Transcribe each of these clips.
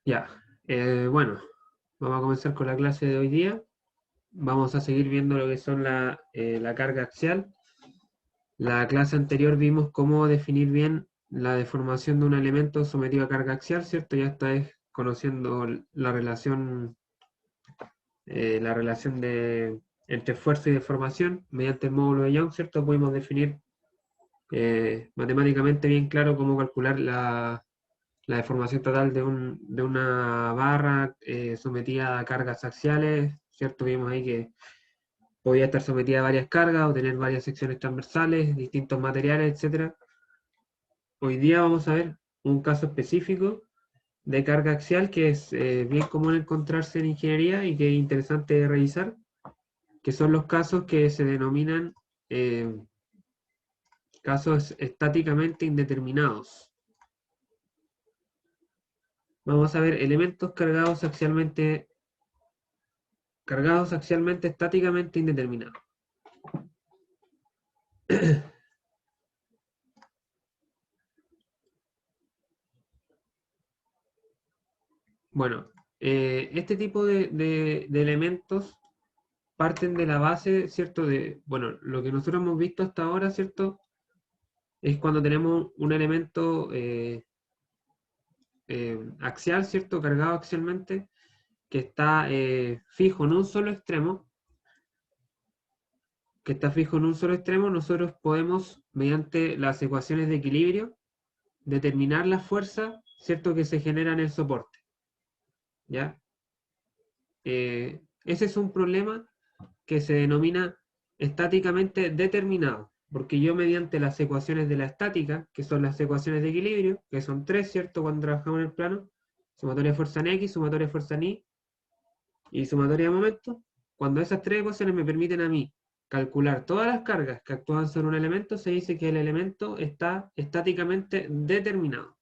Ya, bueno, vamos a comenzar con la clase de hoy día. Vamos a seguir viendo lo que son la carga axial. La clase anterior vimos cómo definir bien la deformación de un elemento sometido a carga axial, ¿cierto? Ya estáis conociendo la relación entre esfuerzo y deformación mediante el módulo de Young, ¿cierto? Pudimos definir matemáticamente bien claro cómo calcular la deformación total de una barra sometida a cargas axiales, ¿cierto? Vimos ahí que podía estar sometida a varias cargas o tener varias secciones transversales, distintos materiales, etcétera. Hoy día vamos a ver un caso específico de carga axial que es bien común encontrarse en ingeniería y que es interesante revisar, que son los casos que se denominan eh, casos estáticamente indeterminados. Vamos a ver elementos cargados axialmente estáticamente indeterminados. Bueno, este tipo de elementos parten de la base, ¿cierto? Bueno, lo que nosotros hemos visto hasta ahora, ¿cierto? Es cuando tenemos un elemento axial, ¿cierto? Cargado axialmente, que está fijo en un solo extremo, nosotros podemos, mediante las ecuaciones de equilibrio, determinar la fuerza, ¿cierto? Que se genera en el soporte, ¿ya? Ese es un problema que se denomina estáticamente determinado, porque yo mediante las ecuaciones de la estática, que son las ecuaciones de equilibrio, que son tres, ¿cierto? Cuando trabajamos en el plano, sumatoria de fuerza en X, sumatoria de fuerza en Y sumatoria de momento, cuando esas tres ecuaciones me permiten a mí calcular todas las cargas que actúan sobre un elemento, se dice que el elemento está estáticamente determinado.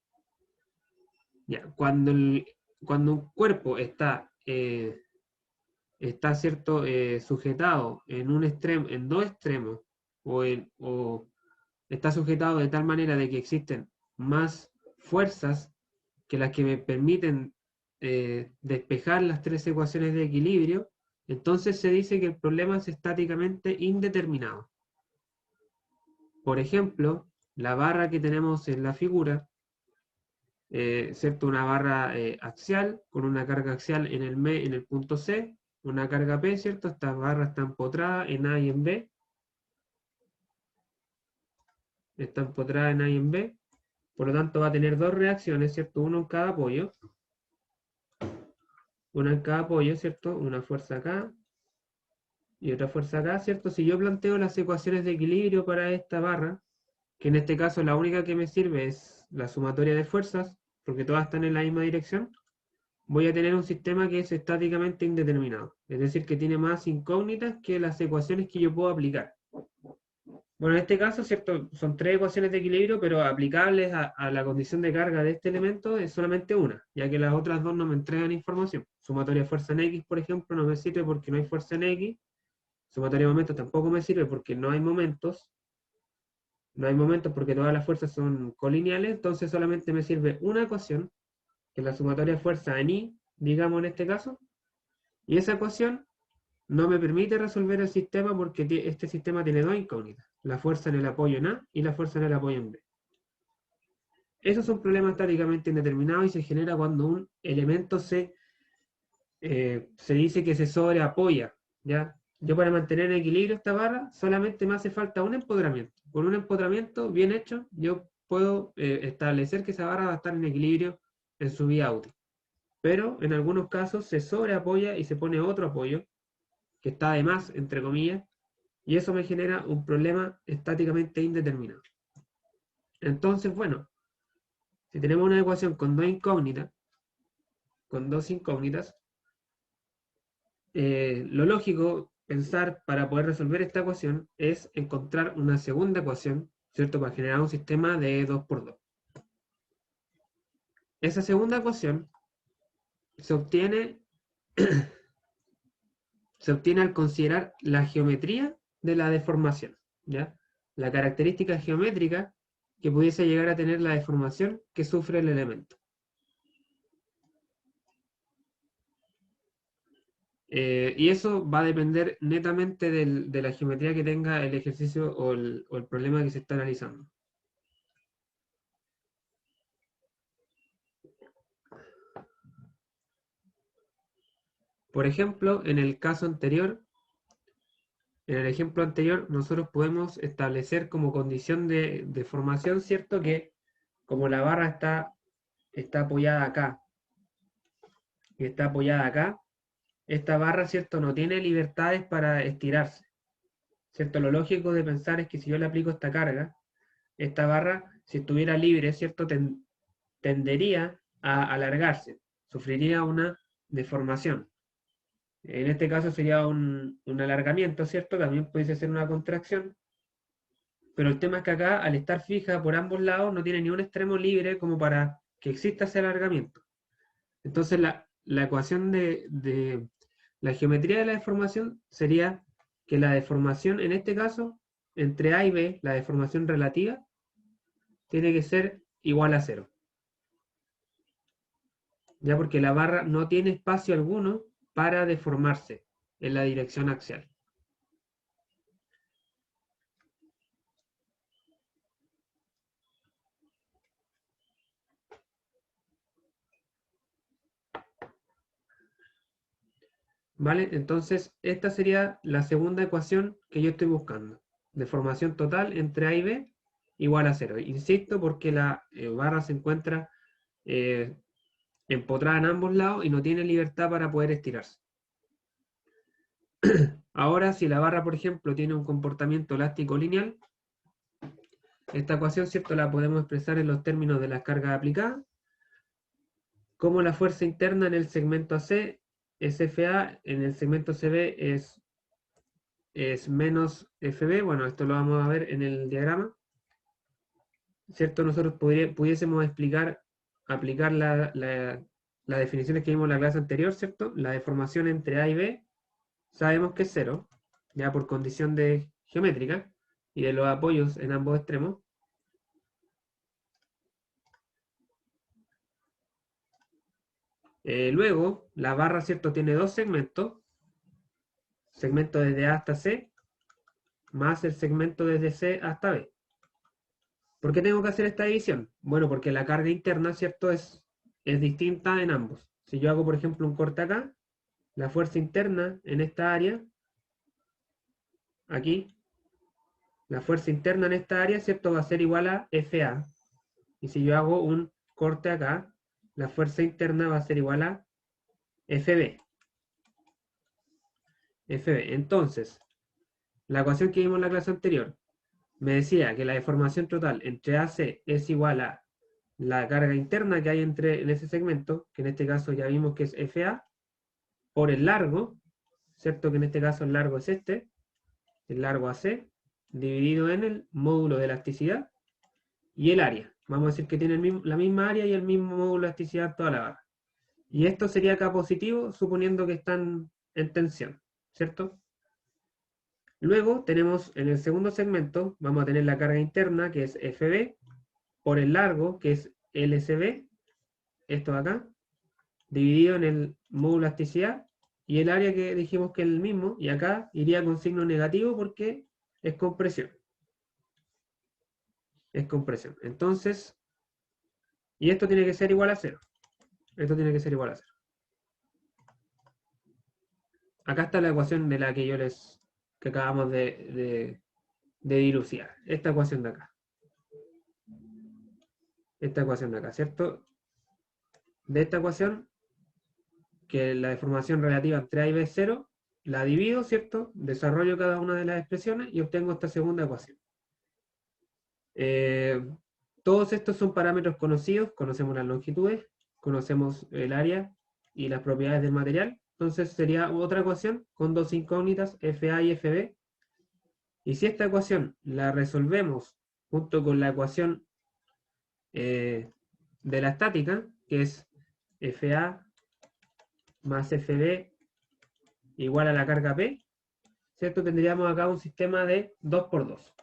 Ya, cuando un cuerpo está cierto, sujetado en un extremo, en dos extremos, o está sujetado de tal manera de que existen más fuerzas que las que me permiten despejar las tres ecuaciones de equilibrio, entonces se dice que el problema es estáticamente indeterminado. Por ejemplo, la barra que tenemos en la figura, ¿cierto? Una barra axial con una carga axial en el punto C, una carga P, ¿cierto? Esta barra está empotrada en A y en B, está empotrada en A y en B, por lo tanto va a tener dos reacciones, ¿cierto? Una en cada apoyo, ¿cierto? Una fuerza acá y otra fuerza acá, ¿cierto? Si yo planteo las ecuaciones de equilibrio para esta barra, que en este caso la única que me sirve es la sumatoria de fuerzas, porque todas están en la misma dirección, voy a tener un sistema que es estáticamente indeterminado, es decir, que tiene más incógnitas que las ecuaciones que yo puedo aplicar. Bueno, en este caso, ¿cierto? Son tres ecuaciones de equilibrio, pero aplicables a la condición de carga de este elemento es solamente una, ya que las otras dos no me entregan información. Sumatoria de fuerza en X, por ejemplo, no me sirve porque no hay fuerza en X. Sumatoria de momentos tampoco me sirve porque no hay momentos. No hay momentos porque todas las fuerzas son colineales, entonces solamente me sirve una ecuación, que es la sumatoria de fuerza en Y, digamos en este caso, y esa ecuación no me permite resolver el sistema porque este sistema tiene dos incógnitas, la fuerza en el apoyo en A y la fuerza en el apoyo en B. Esos son problemas estáticamente indeterminados y se genera cuando un elemento se dice que se sobreapoya, ¿ya? Yo para mantener en equilibrio esta barra solamente me hace falta un empoderamiento. Con un empoderamiento bien hecho, yo puedo establecer que esa barra va a estar en equilibrio en su vía útil. Pero en algunos casos se sobreapoya y se pone otro apoyo, que está de más, entre comillas, y eso me genera un problema estáticamente indeterminado. Entonces, bueno, si tenemos una ecuación con dos incógnitas, lo lógico pensar para poder resolver esta ecuación es encontrar una segunda ecuación, ¿cierto? Para generar un sistema de 2×2. Esa segunda ecuación se obtiene, se obtiene al considerar la geometría de la deformación, ¿ya? La característica geométrica que pudiese llegar a tener la deformación que sufre el elemento. Y eso va a depender netamente de la geometría que tenga el ejercicio o el problema que se está analizando. Por ejemplo, en el caso anterior, en el ejemplo anterior, nosotros podemos establecer como condición de formación, ¿cierto? Que como la barra está apoyada acá y está apoyada acá, esta barra, ¿cierto? No tiene libertades para estirarse, ¿cierto? Lo lógico de pensar es que si yo le aplico esta carga, esta barra, si estuviera libre, ¿cierto? Tendería a alargarse, sufriría una deformación. En este caso sería un alargamiento, ¿cierto? También pudiese ser una contracción, pero el tema es que acá, al estar fija por ambos lados, no tiene ni un extremo libre como para que exista ese alargamiento. Entonces la ecuación de la geometría de la deformación sería que la deformación, en este caso, entre A y B, la deformación relativa, tiene que ser igual a cero. Ya porque la barra no tiene espacio alguno para deformarse en la dirección axial. ¿Vale? Entonces, esta sería la segunda ecuación que yo estoy buscando. Deformación total entre A y B igual a cero. Insisto, porque la barra se encuentra eh, empotrada en ambos lados y no tiene libertad para poder estirarse. Ahora, si la barra, por ejemplo, tiene un comportamiento elástico lineal, esta ecuación, ¿cierto?, la podemos expresar en los términos de las cargas aplicadas, como la fuerza interna en el segmento AC es FA, en el segmento CB es menos FB. Bueno, esto lo vamos a ver en el diagrama. ¿Cierto? Nosotros pudiésemos aplicar las definiciones que vimos en la clase anterior, ¿cierto? La deformación entre A y B sabemos que es cero, ya por condición de geométrica y de los apoyos en ambos extremos. Luego, la barra, ¿cierto? Tiene dos segmentos, segmento desde A hasta C, más el segmento desde C hasta B. ¿Por qué tengo que hacer esta división? Bueno, porque la carga interna, ¿cierto? Es distinta en ambos. Si yo hago, por ejemplo, un corte acá, la fuerza interna en esta área, aquí, la fuerza interna en esta área, ¿cierto? Va a ser igual a FA. Y si yo hago un corte acá, la fuerza interna va a ser igual a FB. FB. Entonces, la ecuación que vimos en la clase anterior me decía que la deformación total entre AC es igual a la carga interna que hay en ese segmento, que en este caso ya vimos que es FA, por el largo, ¿cierto? Que en este caso el largo es este, el largo AC, dividido en el módulo de elasticidad y el área. Vamos a decir que tiene la misma área y el mismo módulo de elasticidad toda la barra. Y esto sería acá positivo, suponiendo que están en tensión, ¿cierto? Luego tenemos en el segundo segmento, vamos a tener la carga interna, que es FB, por el largo, que es LSB, esto de acá, dividido en el módulo de elasticidad, y el área que dijimos que es el mismo, y acá iría con signo negativo porque es compresión. Es compresión. Entonces, y esto tiene que ser igual a cero. Esto tiene que ser igual a cero. Acá está la ecuación de la que que acabamos de dilucidar. Esta ecuación de acá. Esta ecuación de acá, ¿cierto? De esta ecuación, que la deformación relativa entre A y B es cero, la divido, ¿cierto? Desarrollo cada una de las expresiones y obtengo esta segunda ecuación. Todos estos son parámetros conocidos, conocemos las longitudes, conocemos el área y las propiedades del material. Entonces sería otra ecuación con dos incógnitas, FA y FB. Y si esta ecuación la resolvemos junto con la ecuación de la estática, que es FA más FB igual a la carga P, ¿cierto? Tendríamos acá un sistema de 2×2.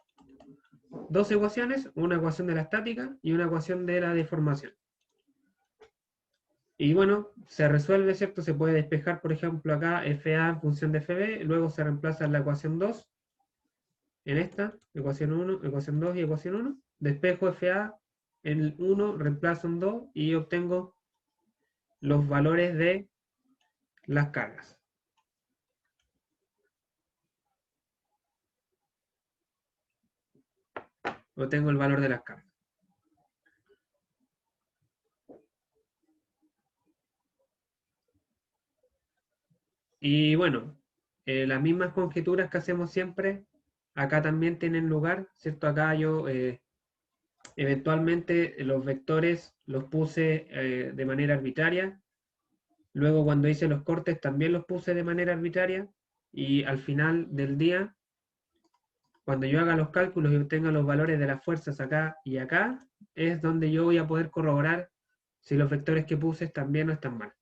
Dos ecuaciones, una ecuación de la estática y una ecuación de la deformación. Y bueno, se resuelve, ¿cierto? Se puede despejar, por ejemplo, acá FA en función de FB, luego se reemplaza en la ecuación 2, en esta, ecuación 1, ecuación 2 y ecuación 1. Despejo FA en el 1, reemplazo en 2 y obtengo los valores de las cargas. Obtengo el valor de las cargas. Y bueno, las mismas conjeturas que hacemos siempre, acá también tienen lugar, ¿cierto? Acá yo eventualmente los vectores los puse de manera arbitraria. Luego cuando hice los cortes también los puse de manera arbitraria. Y al final del día, cuando yo haga los cálculos y obtenga los valores de las fuerzas acá y acá, es donde yo voy a poder corroborar si los vectores que puse están bien o están mal.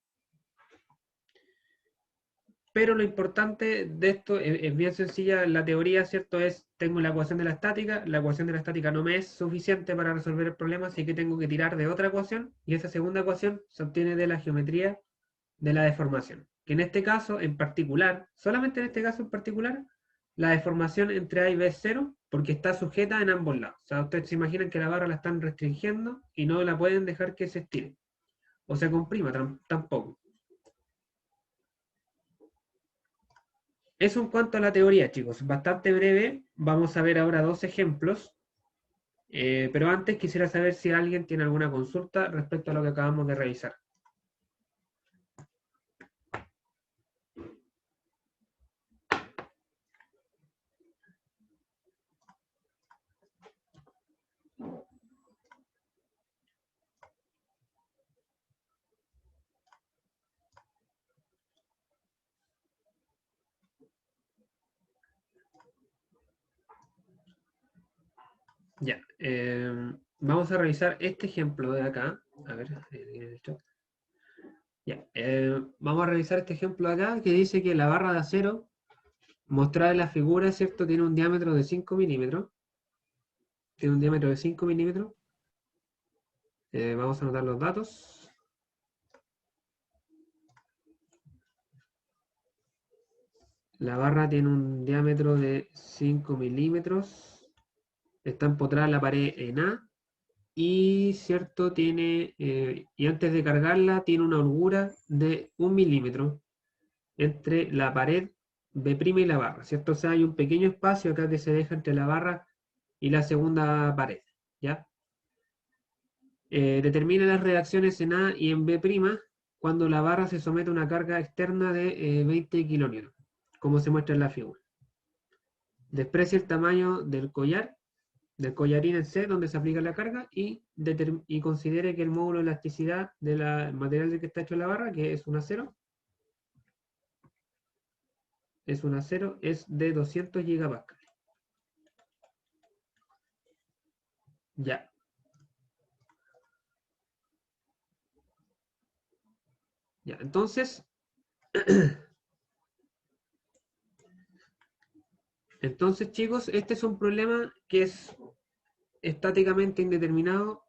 Pero lo importante de esto es bien sencilla, la teoría, ¿cierto? Tengo la ecuación de la estática no me es suficiente para resolver el problema, así que tengo que tirar de otra ecuación, y esa segunda ecuación se obtiene de la geometría de la deformación. Que en este caso en particular, solamente en este caso en particular, la deformación entre A y B es cero, porque está sujeta en ambos lados. O sea, ustedes se imaginan que la barra la están restringiendo y no la pueden dejar que se estire. O se comprima tampoco. Eso en cuanto a la teoría, chicos. Bastante breve. Vamos a ver ahora dos ejemplos. Pero antes quisiera saber si alguien tiene alguna consulta respecto a lo que acabamos de revisar. Ya. Vamos a revisar este ejemplo de acá. A ver, en el chat. Ya, vamos a revisar este ejemplo de acá que dice que la barra de acero mostrada en la figura, ¿cierto? Tiene un diámetro de 5 milímetros. Tiene un diámetro de 5 milímetros. Vamos a anotar los datos. La barra tiene un diámetro de 5 milímetros. Está empotrada en la pared en A. Y, ¿cierto? Y antes de cargarla, tiene una holgura de 1 milímetro entre la pared B' y la barra, ¿cierto? O sea, hay un pequeño espacio acá que se deja entre la barra y la segunda pared, ¿ya? Determina las reacciones en A y en B' cuando la barra se somete a una carga externa de 20 kN, como se muestra en la figura. Desprecie el tamaño del collarín en C, donde se aplica la carga, y considere que el módulo de elasticidad del material del que está hecho la barra, que es un acero, es de 200 gigapascales. Ya. Ya, entonces, chicos, este es un problema que es estáticamente indeterminado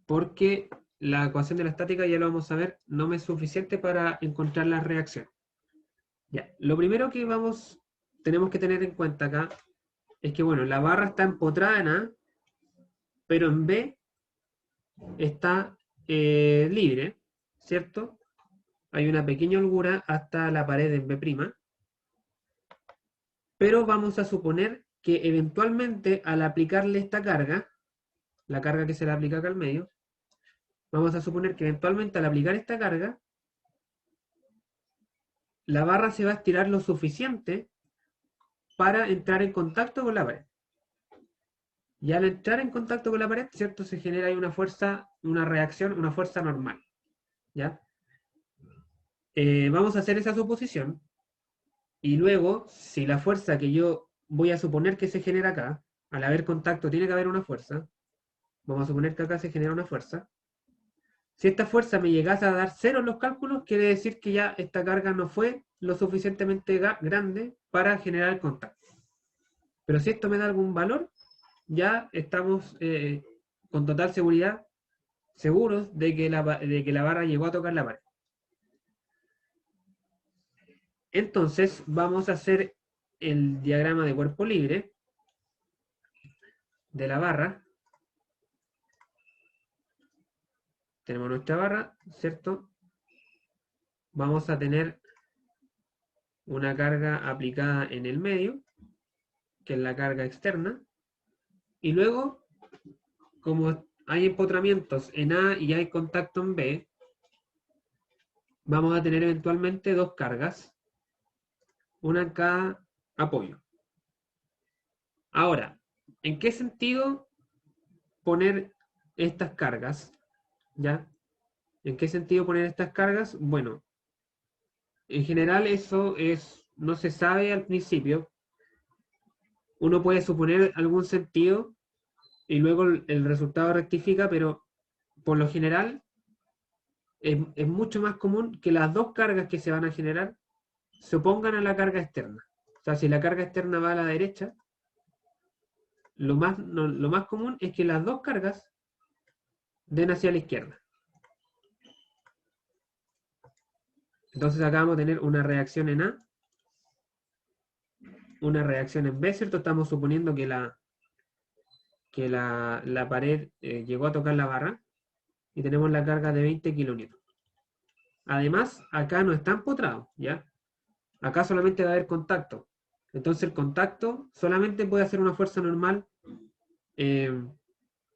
porque la ecuación de la estática, ya lo vamos a ver, no me es suficiente para encontrar la reacción. Ya, lo primero que tenemos que tener en cuenta acá es que, bueno, la barra está empotrada en A, pero en B está libre, ¿cierto? Hay una pequeña holgura hasta la pared en B', pero vamos a suponer que eventualmente al aplicarle esta carga, la carga que se le aplica acá al medio, vamos a suponer que eventualmente al aplicar esta carga, la barra se va a estirar lo suficiente para entrar en contacto con la pared. Y al entrar en contacto con la pared, ¿cierto? Se genera ahí una fuerza, una reacción, una fuerza normal. ¿Ya? Vamos a hacer esa suposición. Y luego, si la fuerza que yo voy a suponer que se genera acá, al haber contacto tiene que haber una fuerza, vamos a suponer que acá se genera una fuerza. Si esta fuerza me llegase a dar cero en los cálculos, quiere decir que ya esta carga no fue lo suficientemente grande para generar el contacto. Pero si esto me da algún valor, ya estamos con total seguridad seguros de que la barra llegó a tocar la pared. Entonces vamos a hacer el diagrama de cuerpo libre de la barra. Tenemos nuestra barra, ¿cierto? Vamos a tener una carga aplicada en el medio, que es la carga externa. Y luego, como hay empotramientos en A y hay contacto en B, vamos a tener eventualmente dos cargas, una en cada apoyo. Ahora, ¿en qué sentido poner estas cargas? ¿Ya? ¿En qué sentido poner estas cargas? Bueno, en general eso no se sabe al principio. Uno puede suponer algún sentido y luego el resultado rectifica, pero por lo general es mucho más común que las dos cargas que se van a generar se opongan a la carga externa. O sea, si la carga externa va a la derecha, lo más común es que las dos cargas den hacia la izquierda. Entonces acá vamos a tener una reacción en A, una reacción en B, ¿cierto? Estamos suponiendo que la pared llegó a tocar la barra y tenemos la carga de 20 kilonewtons. Además, acá no está empotrado, ¿ya? Acá solamente va a haber contacto. Entonces el contacto solamente puede hacer una fuerza normal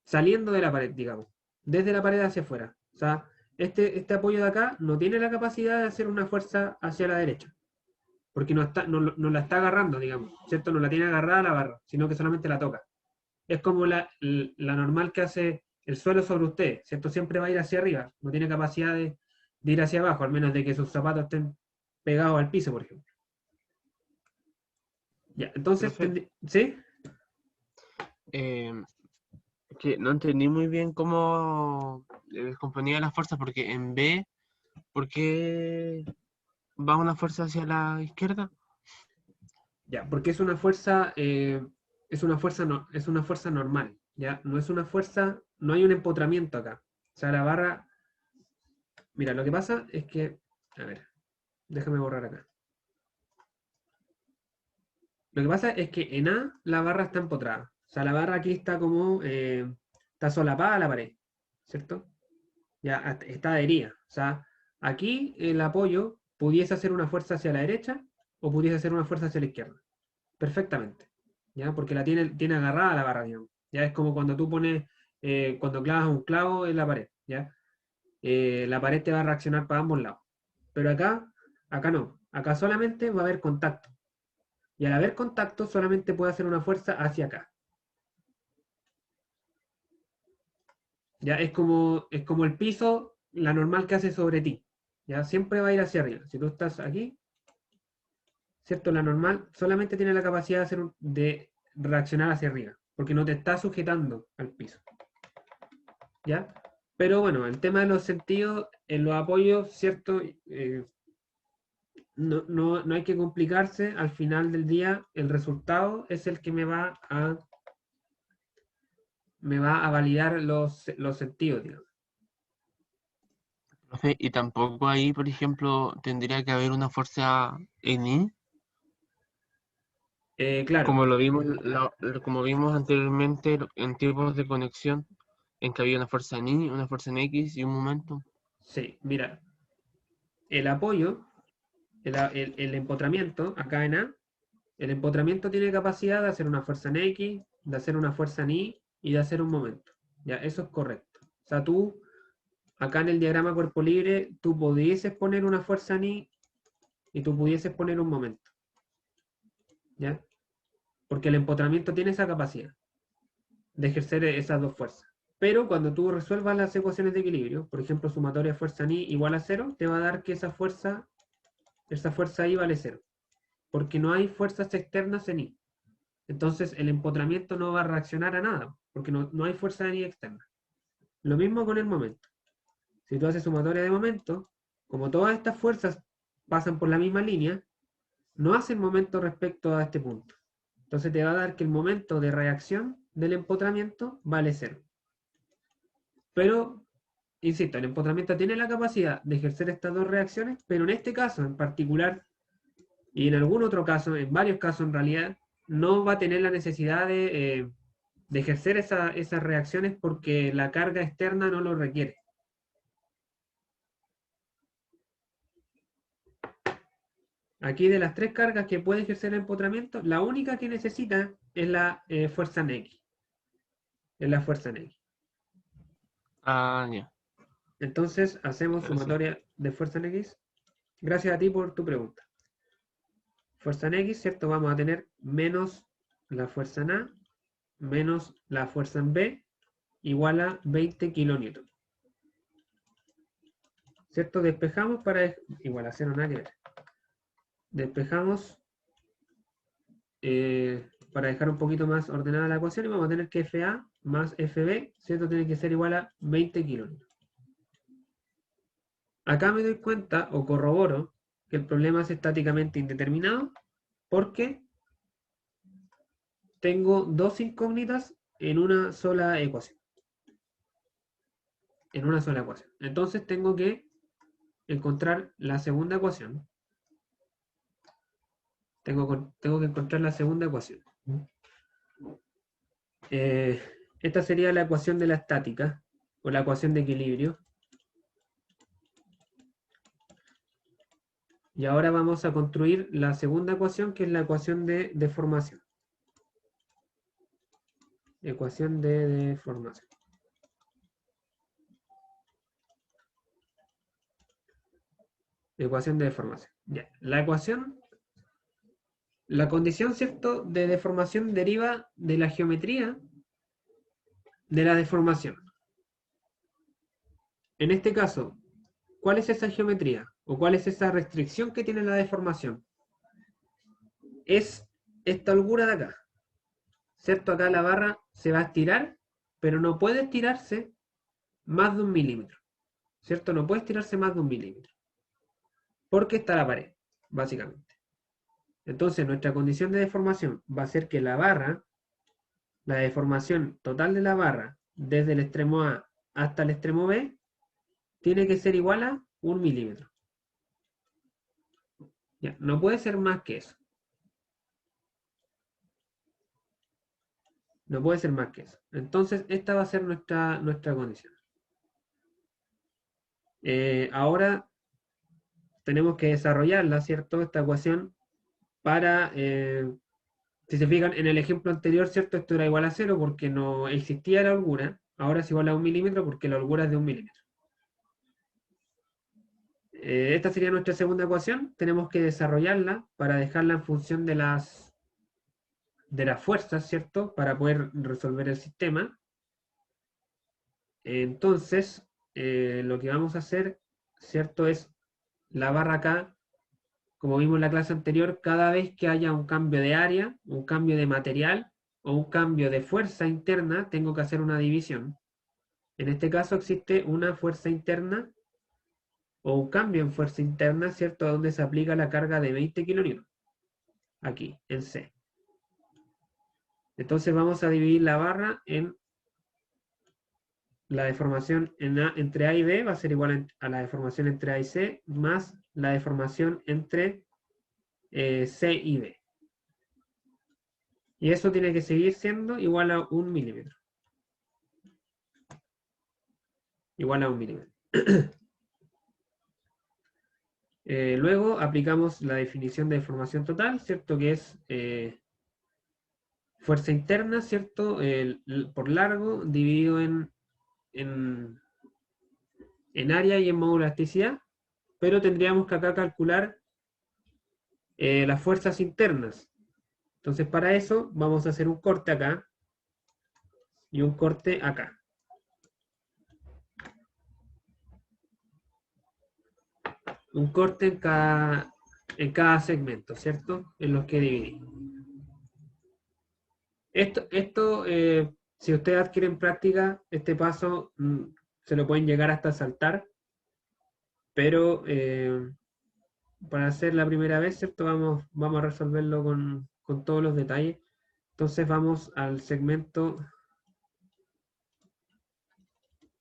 saliendo de la pared, digamos, desde la pared hacia afuera. O sea, este apoyo de acá no tiene la capacidad de hacer una fuerza hacia la derecha, porque no la está agarrando, digamos, ¿cierto? No la tiene agarrada la barra, sino que solamente la toca. Es como la normal que hace el suelo sobre usted, ¿cierto? Siempre va a ir hacia arriba, no tiene capacidad de ir hacia abajo, al menos de que sus zapatos estén pegados al piso, por ejemplo. Ya, entonces, Profe, ¿sí? que no entendí muy bien cómo descomponía las fuerzas, porque en B, ¿por qué va una fuerza hacia la izquierda? Ya, porque es una fuerza normal, ¿ya? No es una fuerza, no hay un empotramiento acá. O sea, la barra, mira, lo que pasa es que, a ver, déjame borrar acá. Lo que pasa es que en A la barra está empotrada. O sea, la barra aquí está como, está solapada a la pared, ¿cierto? Ya está adherida. O sea, aquí el apoyo pudiese hacer una fuerza hacia la derecha o pudiese hacer una fuerza hacia la izquierda. Perfectamente. ¿Ya? Porque tiene agarrada la barra, digamos. Ya es como cuando tú pones, cuando clavas un clavo en la pared, ¿ya? La pared te va a reaccionar para ambos lados. Pero acá no. Acá solamente va a haber contacto. Y al haber contacto solamente puede hacer una fuerza hacia acá. Ya es como el piso, la normal que hace sobre ti. Ya siempre va a ir hacia arriba. Si tú estás aquí, ¿cierto? La normal solamente tiene la capacidad de reaccionar hacia arriba, porque no te está sujetando al piso. ¿Ya? Pero bueno, el tema de los sentidos, en los apoyos, ¿cierto? No hay que complicarse. Al final del día, el resultado es el que me va a validar los sentidos, digamos. Profe, y tampoco ahí, por ejemplo, tendría que haber una fuerza en I, Claro, como lo vimos, como vimos anteriormente en tipos de conexión, en que había una fuerza en I, una fuerza en X y un momento. sí, mira, el apoyo, el empotramiento, acá en A, el empotramiento tiene capacidad de hacer una fuerza en X, de hacer una fuerza en Y y de hacer un momento. Ya, eso es correcto. O sea, tú, acá en el diagrama cuerpo libre, tú pudieses poner una fuerza en Y y tú pudieses poner un momento. ¿Ya? Porque el empotramiento tiene esa capacidad de ejercer esas dos fuerzas. Pero cuando tú resuelvas las ecuaciones de equilibrio, por ejemplo, sumatoria de fuerza en I igual a 0, te va a dar que esa fuerza I vale 0. Porque no hay fuerzas externas en I. Entonces el empotramiento no va a reaccionar a nada, porque no hay fuerza en I externa. Lo mismo con el momento. Si tú haces sumatoria de momento, como todas estas fuerzas pasan por la misma línea, no hacen momento respecto a este punto. Entonces te va a dar que el momento de reacción del empotramiento vale 0. Pero insisto, el empotramiento tiene la capacidad de ejercer estas dos reacciones, pero en este caso en particular, y en algún otro caso, en varios casos en realidad, no va a tener la necesidad de ejercer esas reacciones porque la carga externa no lo requiere. Aquí de las tres cargas que puede ejercer el empotramiento, la única que necesita es la fuerza en X. Es la fuerza en X. Ah, ya. Entonces hacemos Ahora sí. sumatoria de fuerza en X. Gracias a ti por tu pregunta. Fuerza en X, ¿cierto? Vamos a tener menos la fuerza en A menos la fuerza en B igual a 20 kilonewton. ¿Cierto? Despejamos para igual a 0 nada que ver. Despejamos para dejar un poquito más ordenada la ecuación y vamos a tener que FA más FB, ¿cierto? Tiene que ser igual a 20 kilonewton. Acá me doy cuenta o corroboro que el problema es estáticamente indeterminado porque tengo dos incógnitas en una sola ecuación. En una sola ecuación. Entonces tengo que encontrar la segunda ecuación. Tengo que encontrar la segunda ecuación. Esta sería la ecuación de la estática o la ecuación de equilibrio. Y ahora vamos a construir la segunda ecuación, que es la ecuación de deformación. Ecuación de deformación. Ecuación de deformación. Ya. La ecuación, la condición, ¿cierto?, de deformación deriva de la geometría de la deformación. En este caso, ¿cuál es esa geometría? ¿O cuál es esa restricción que tiene la deformación? Es esta holgura de acá. ¿Cierto? Acá la barra se va a estirar, pero no puede estirarse más de 1 milímetro. ¿Cierto? No puede estirarse más de 1 milímetro. Porque está la pared, básicamente. Entonces, nuestra condición de deformación va a ser que la barra, la deformación total de la barra, desde el extremo A hasta el extremo B, tiene que ser igual a 1 milímetro. Ya, no puede ser más que eso. No puede ser más que eso. Entonces, esta va a ser nuestra condición. Ahora tenemos que desarrollarla, ¿cierto? Esta ecuación para, si se fijan en el ejemplo anterior, ¿cierto? Esto era igual a 0 porque no existía la holgura. Ahora es igual a 1 milímetro porque la holgura es de 1 milímetro. Esta sería nuestra segunda ecuación. Tenemos que desarrollarla para dejarla en función de las fuerzas, ¿cierto? Para poder resolver el sistema. Entonces, lo que vamos a hacer, ¿cierto? Es la barra acá, como vimos en la clase anterior, cada vez que haya un cambio de área, un cambio de material o un cambio de fuerza interna, tengo que hacer una división. En este caso existe una fuerza interna o un cambio en fuerza interna, ¿cierto? Donde se aplica la carga de 20 kN. Aquí, en C. Entonces vamos a dividir la barra en la deformación entre A y B, va a ser igual a la deformación entre A y C, más la deformación entre C y B. Y eso tiene que seguir siendo igual a 1 milímetro. Igual a 1 milímetro. Luego aplicamos la definición de deformación total, ¿cierto? Que es fuerza interna, ¿cierto? Por largo dividido en área y en módulo de elasticidad. Pero tendríamos que acá calcular las fuerzas internas. Entonces para eso vamos a hacer un corte acá y un corte acá. Un corte en cada segmento, ¿cierto? En los que dividí. Esto si ustedes adquieren práctica, este paso se lo pueden llegar hasta saltar, pero para hacer la primera vez, ¿cierto? Vamos a resolverlo con todos los detalles. Entonces vamos al segmento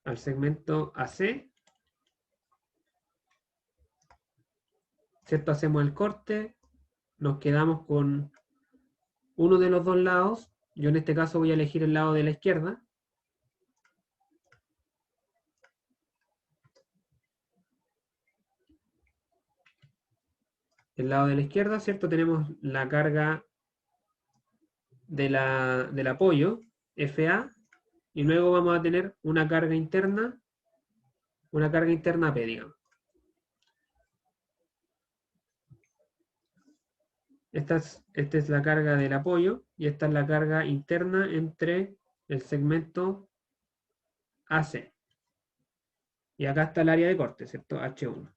al segmento AC, ¿cierto? Hacemos el corte, nos quedamos con uno de los dos lados. Yo en este caso voy a elegir el lado de la izquierda. El lado de la izquierda, ¿cierto? Tenemos la carga del apoyo, FA, y luego vamos a tener una carga interna P, digamos. Esta es la carga del apoyo y esta es la carga interna entre el segmento AC. Y acá está el área de corte, ¿cierto? H1.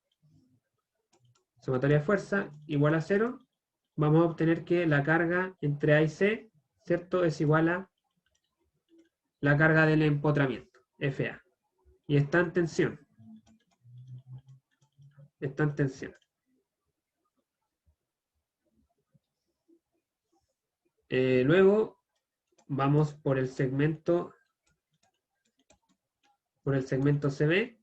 Sumatoria de fuerza igual a 0. Vamos a obtener que la carga entre A y C, ¿cierto? Es igual a la carga del empotramiento, FA. Y está en tensión. Está en tensión. Luego vamos por el segmento CB,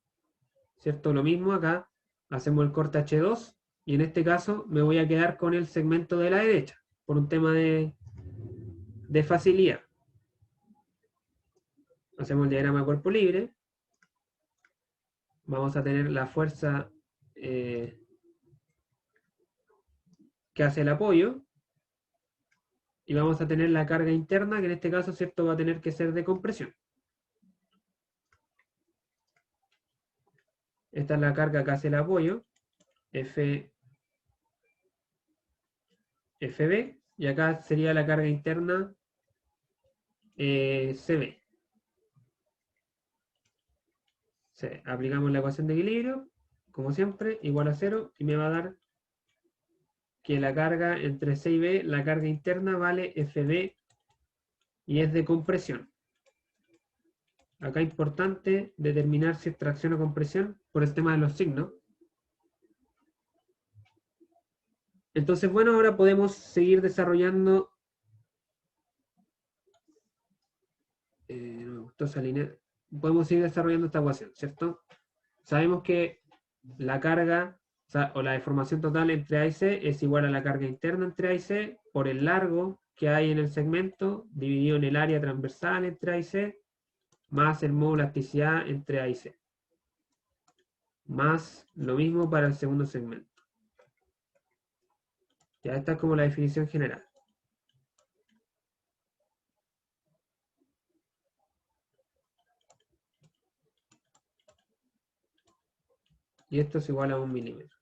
¿cierto? Lo mismo acá, hacemos el corte H2 y en este caso me voy a quedar con el segmento de la derecha por un tema de facilidad. Hacemos el diagrama de cuerpo libre. Vamos a tener la fuerza que hace el apoyo y vamos a tener la carga interna que en este caso, ¿cierto? Va a tener que ser de compresión. Esta es la carga que hace el apoyo, FB, y acá sería la carga interna CB. Aplicamos la ecuación de equilibrio, como siempre, igual a 0, y me va a dar que la carga entre C y B, la carga interna vale FB y es de compresión. Acá es importante determinar si es tracción o compresión por el tema de los signos. Entonces, bueno, ahora podemos seguir desarrollando. No me gustó esa línea. Podemos seguir desarrollando esta ecuación, ¿cierto? Sabemos que la carga o la deformación total entre A y C es igual a la carga interna entre A y C por el largo que hay en el segmento dividido en el área transversal entre A y C más el módulo de elasticidad entre A y C. Más lo mismo para el segundo segmento. Ya esta es como la definición general. Y esto es igual a 1 milímetro.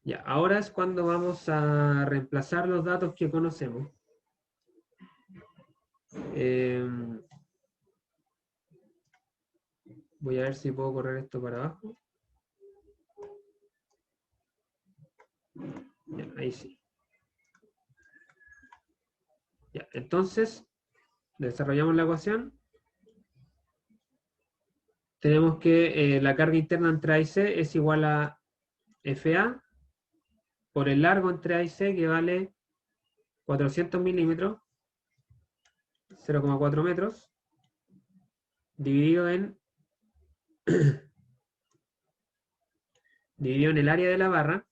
Ya, ahora es cuando vamos a reemplazar los datos que conocemos. Voy a ver si puedo correr esto para abajo. Ya, ahí sí. Ya, entonces, desarrollamos la ecuación. Tenemos que la carga interna entre A y C es igual a FA por el largo entre A y C, que vale 400 milímetros, 0,4 metros, dividido en el área de la barra.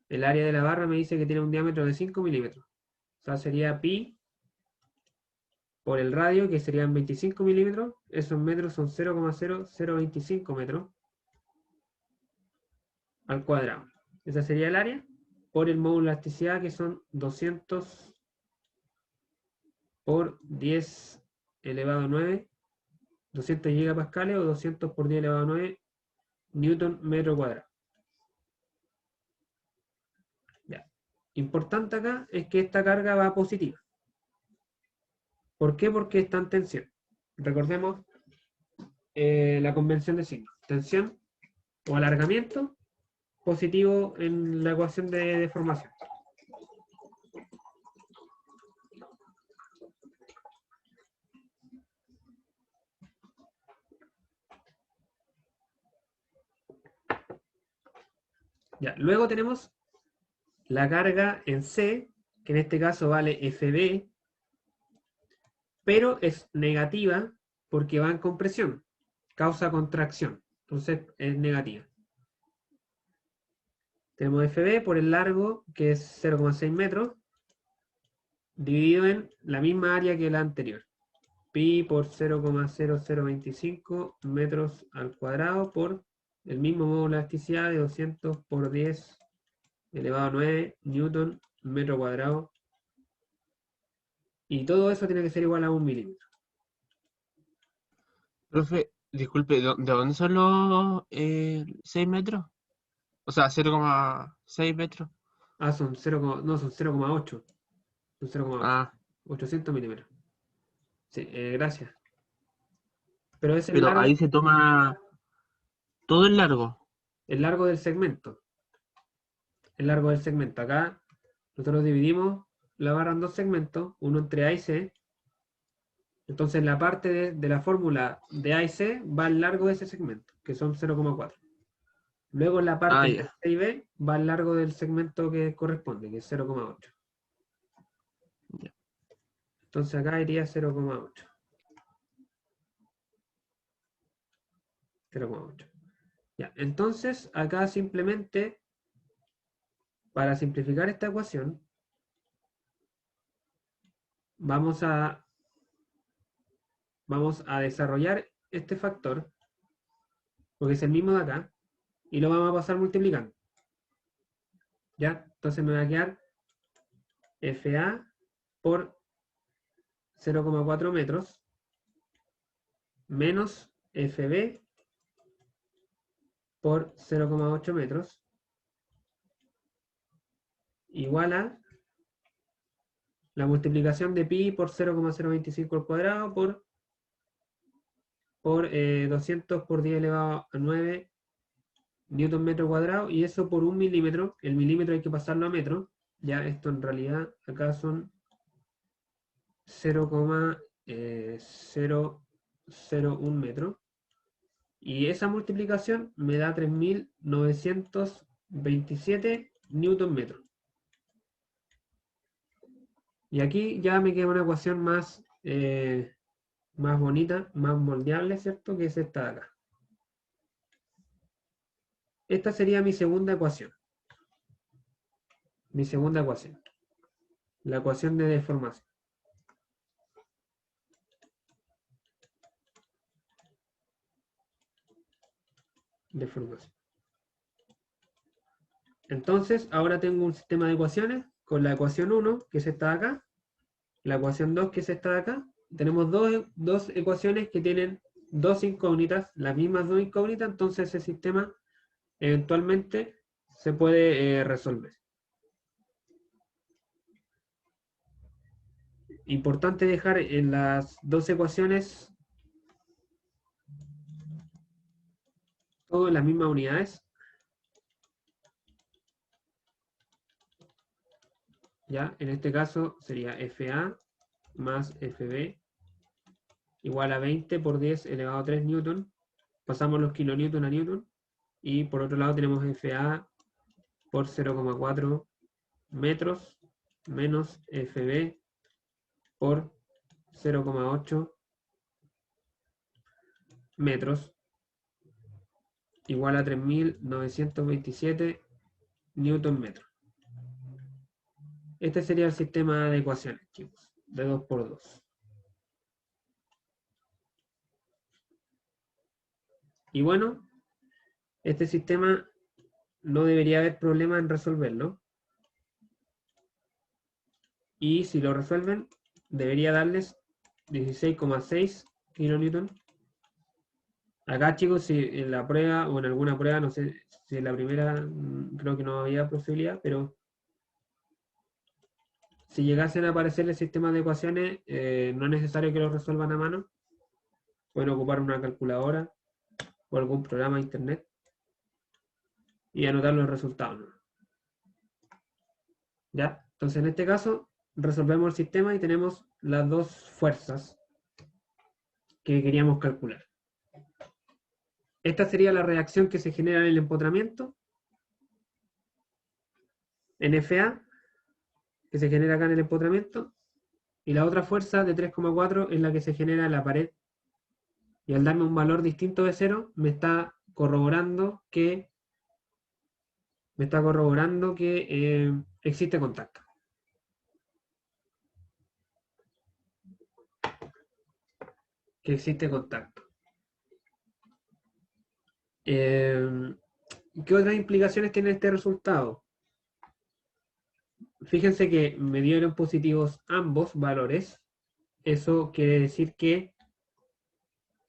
El área de la barra me dice que tiene un diámetro de 5 milímetros. O sea, sería pi por el radio, que serían 25 milímetros. Esos metros son 0,0025 metros al cuadrado. Esa sería el área por el módulo de elasticidad, que son 200 por 10 elevado a 9, 200 gigapascales o 200 por 10 elevado a 9 newton metro cuadrado. Ya. Importante acá es que esta carga va positiva. ¿Por qué? Porque está en tensión. Recordemos la convención de signos. Tensión o alargamiento positivo en la ecuación de deformación. Ya, luego tenemos la carga en C, que en este caso vale FB, pero es negativa porque va en compresión, causa contracción, entonces es negativa. Tenemos FB por el largo, que es 0,6 metros, dividido en la misma área que la anterior. Pi por 0,0025 metros al cuadrado por el mismo módulo de elasticidad de 200 por 10 elevado a 9 newton metro cuadrado. Y todo eso tiene que ser igual a 1 milímetro. Profe, disculpe, ¿de dónde son los 6 metros? O sea, 0,6 metros. Ah, son 0, no, son 0,8. Son 0,8. Ah, 800 milímetros. Sí, gracias. Pero es pero ahí se toma todo el largo. el largo del segmento. El largo del segmento. Acá nosotros dividimos la barra en dos segmentos, uno entre A y C. Entonces la parte de la fórmula de A y C va al largo de ese segmento, que son 0,4. Luego la parte Ah, entre ya. C y B va al largo del segmento que corresponde, que es 0,8. Ya. Entonces acá iría 0,8. 0,8. Ya, entonces acá simplemente, para simplificar esta ecuación, vamos a desarrollar este factor, porque es el mismo de acá, y lo vamos a pasar multiplicando. ¿Ya? Entonces me va a quedar FA por 0,4 metros menos FB por 0,8 metros igual a la multiplicación de pi por 0,025 al cuadrado por 200 por 10 elevado a 9 newton metro cuadrado, y eso por 1 milímetro. El milímetro hay que pasarlo a metro. Ya esto en realidad acá son 0,001 metro. Y esa multiplicación me da 3.927 newton metro. Y aquí ya me queda una ecuación más bonita, más moldeable, ¿cierto? Que es esta de acá. Esta sería mi segunda ecuación. Mi segunda ecuación. La ecuación de deformación. Deformación. Entonces, ahora tengo un sistema de ecuaciones con la ecuación 1, que es esta de acá, la ecuación 2, que es esta de acá. Tenemos dos ecuaciones que tienen dos incógnitas, las mismas dos incógnitas, entonces ese sistema eventualmente se puede resolver. Importante dejar en las dos ecuaciones todo en las mismas unidades. ¿Ya? En este caso sería FA más FB igual a 20 por 10 elevado a 3 newton. Pasamos los kilonewton a newton. Y por otro lado tenemos FA por 0,4 metros menos FB por 0,8 metros igual a 3.927 newton metro. Este sería el sistema de ecuaciones, chicos, de 2 por 2. Y bueno, este sistema no debería haber problema en resolverlo. Y si lo resuelven, debería darles 16,6 kilonewton. Acá, chicos, si en la prueba o en alguna prueba, no sé si en la primera creo que no había posibilidad, pero si llegasen a aparecer el sistema de ecuaciones, no es necesario que lo resuelvan a mano. Pueden ocupar una calculadora o algún programa de internet y anotar los resultados, ¿no? ¿Ya? Entonces, en este caso, resolvemos el sistema y tenemos las dos fuerzas que queríamos calcular. Esta sería la reacción que se genera en el empotramiento, en FA, que se genera acá en el empotramiento, y la otra fuerza de 3,4 es la que se genera en la pared Y al darme un valor distinto de 0, me está corroborando que existe contacto. Que existe contacto. ¿Qué otras implicaciones tiene este resultado? Fíjense que me dieron positivos ambos valores. Eso quiere decir que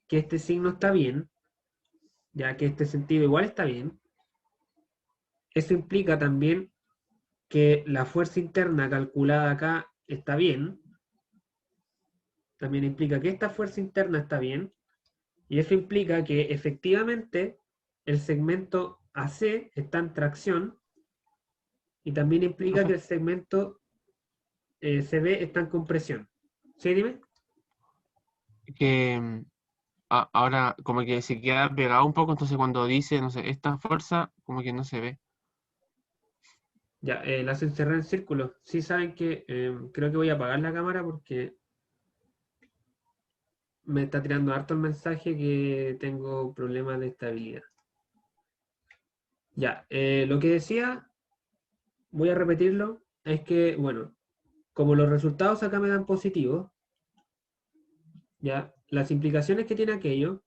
este signo está bien, ya que este sentido igual está bien. Eso implica también que la fuerza interna calculada acá está bien. También implica que esta fuerza interna está bien. Y eso implica que efectivamente el segmento AC está en tracción. Y también implica Profe, que el segmento CB está en compresión. ¿Sí, dime? que ahora como que se queda pegado un poco, entonces cuando dice, no sé, esta fuerza, como que no se ve. Ya, la hacen cerrar en círculo. Sí saben que creo que voy a apagar la cámara porque me está tirando harto el mensaje que tengo problemas de estabilidad. Ya, lo que decía, voy a repetirlo, es que, bueno, como los resultados acá me dan positivos, ya, las implicaciones que tiene aquello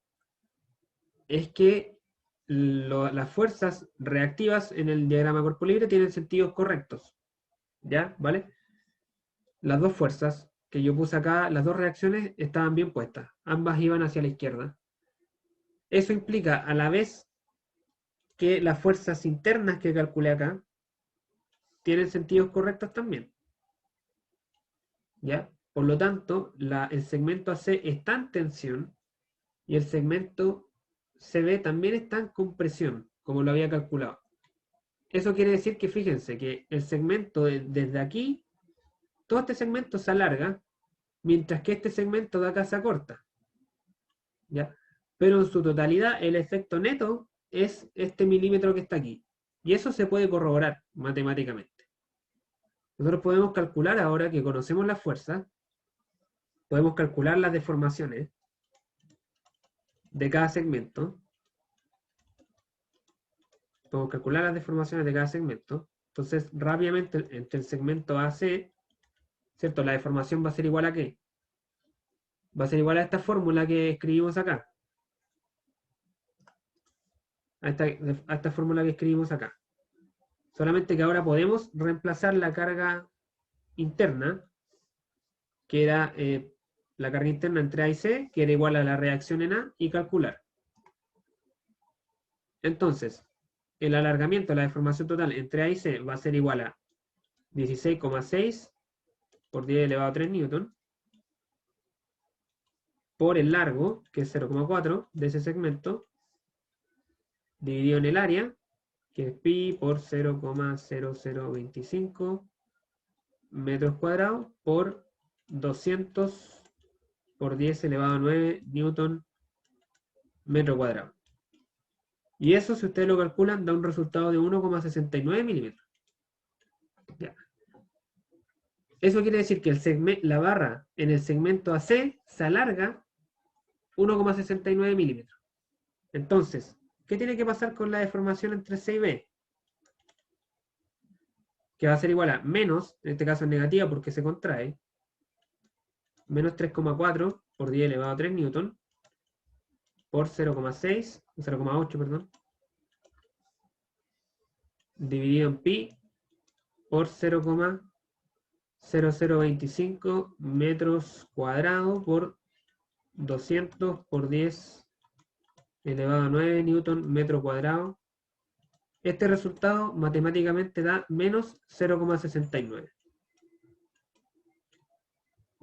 es que las fuerzas reactivas en el diagrama cuerpo libre tienen sentidos correctos, ¿ya? ¿Vale? Las dos fuerzas que yo puse acá, las dos reacciones estaban bien puestas, ambas iban hacia la izquierda. Eso implica a la vez que las fuerzas internas que calculé acá tienen sentidos correctos también, ¿ya? Por lo tanto, el segmento AC está en tensión y el segmento CB también está en compresión, como lo había calculado. Eso quiere decir que fíjense que el segmento desde aquí, todo este segmento se alarga, mientras que este segmento de acá se acorta, ¿ya? Pero en su totalidad el efecto neto es este milímetro que está aquí. Y eso se puede corroborar matemáticamente. Nosotros podemos calcular ahora que conocemos la fuerza, podemos calcular las deformaciones de cada segmento. Podemos calcular las deformaciones de cada segmento. Entonces, rápidamente, entre el segmento AC, ¿cierto? La deformación va a ser igual a ¿qué? Va a ser igual a esta fórmula que escribimos acá. A esta fórmula que escribimos acá. Solamente que ahora podemos reemplazar la carga interna, que era la carga interna entre A y C, que era igual a la reacción en A, y calcular. Entonces, el alargamiento, la deformación total entre A y C va a ser igual a 16,6 por 10 elevado a 3 newton, por el largo, que es 0,4 de ese segmento, dividido en el área, que es pi por 0,0025 metros cuadrados por 200 por 10 elevado a 9 newton metro cuadrado. Y eso, si ustedes lo calculan, da un resultado de 1,69 milímetros. Ya. Eso quiere decir que la barra en el segmento AC se alarga 1,69 milímetros. Entonces, ¿qué tiene que pasar con la deformación entre C y B? Que va a ser igual a menos, en este caso es negativa porque se contrae, menos 3,4 por 10 elevado a 3 newton por 0,6, 0,8, perdón, dividido en pi por 0,0025 metros cuadrados por 200 por 10 elevado a 9 newton metro cuadrado. Este resultado matemáticamente da menos 0,69.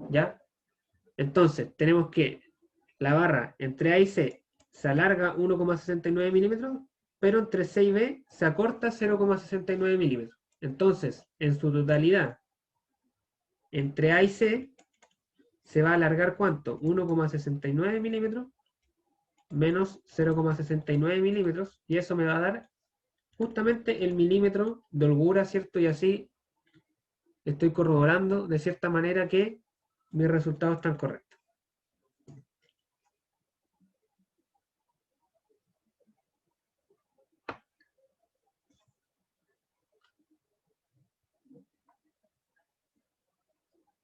¿Ya? Entonces, tenemos que la barra entre A y C se alarga 1,69 milímetros, pero entre C y B se acorta 0,69 milímetros. Entonces, en su totalidad, entre A y C se va a alargar ¿cuánto? 1,69 milímetros menos 0,69 milímetros, y eso me va a dar justamente el milímetro de holgura, ¿cierto? Y así estoy corroborando de cierta manera que mis resultados están correctos.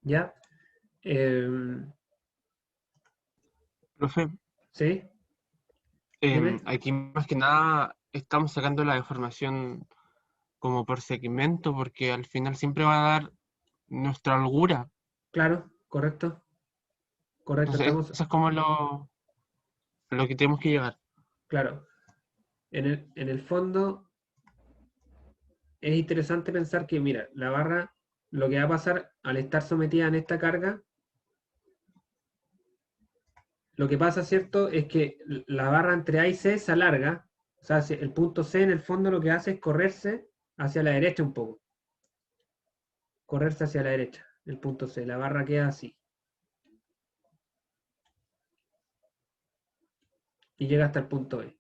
¿Ya? Profe, ¿Sí? Dime. aquí más que nada estamos sacando la información como por segmento, porque al final siempre va a dar nuestra holgura. Claro, correcto. Correcto, Entonces, estamos, eso es como lo que tenemos que llegar. claro. En el fondo es interesante pensar que, mira, la barra, lo que va a pasar al estar sometida en esta carga, lo que pasa, ¿cierto? Es que la barra entre A y C se alarga. O sea, el punto C en el fondo lo que hace es correrse hacia la derecha un poco. Correrse hacia la derecha, el punto C. La barra queda así. Y llega hasta el punto B.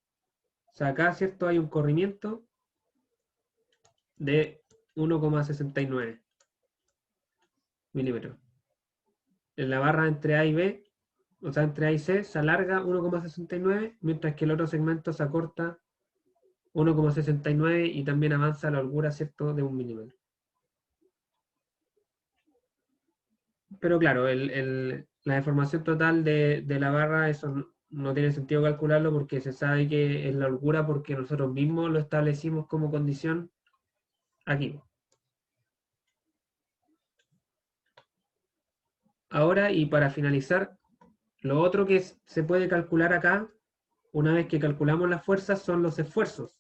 O sea, acá, ¿cierto? Hay un corrimiento de 1,69 milímetros. En la barra entre A y B, o sea, entre A y C, se alarga 1,69, mientras que el otro segmento se acorta 1,69 y también avanza la holgura, ¿cierto?, de 1 milímetro. Pero claro, la deformación total de la barra, eso no tiene sentido calcularlo porque se sabe que es la holgura porque nosotros mismos lo establecimos como condición aquí. Ahora, y para finalizar, lo otro que se puede calcular acá, una vez que calculamos las fuerzas, son los esfuerzos.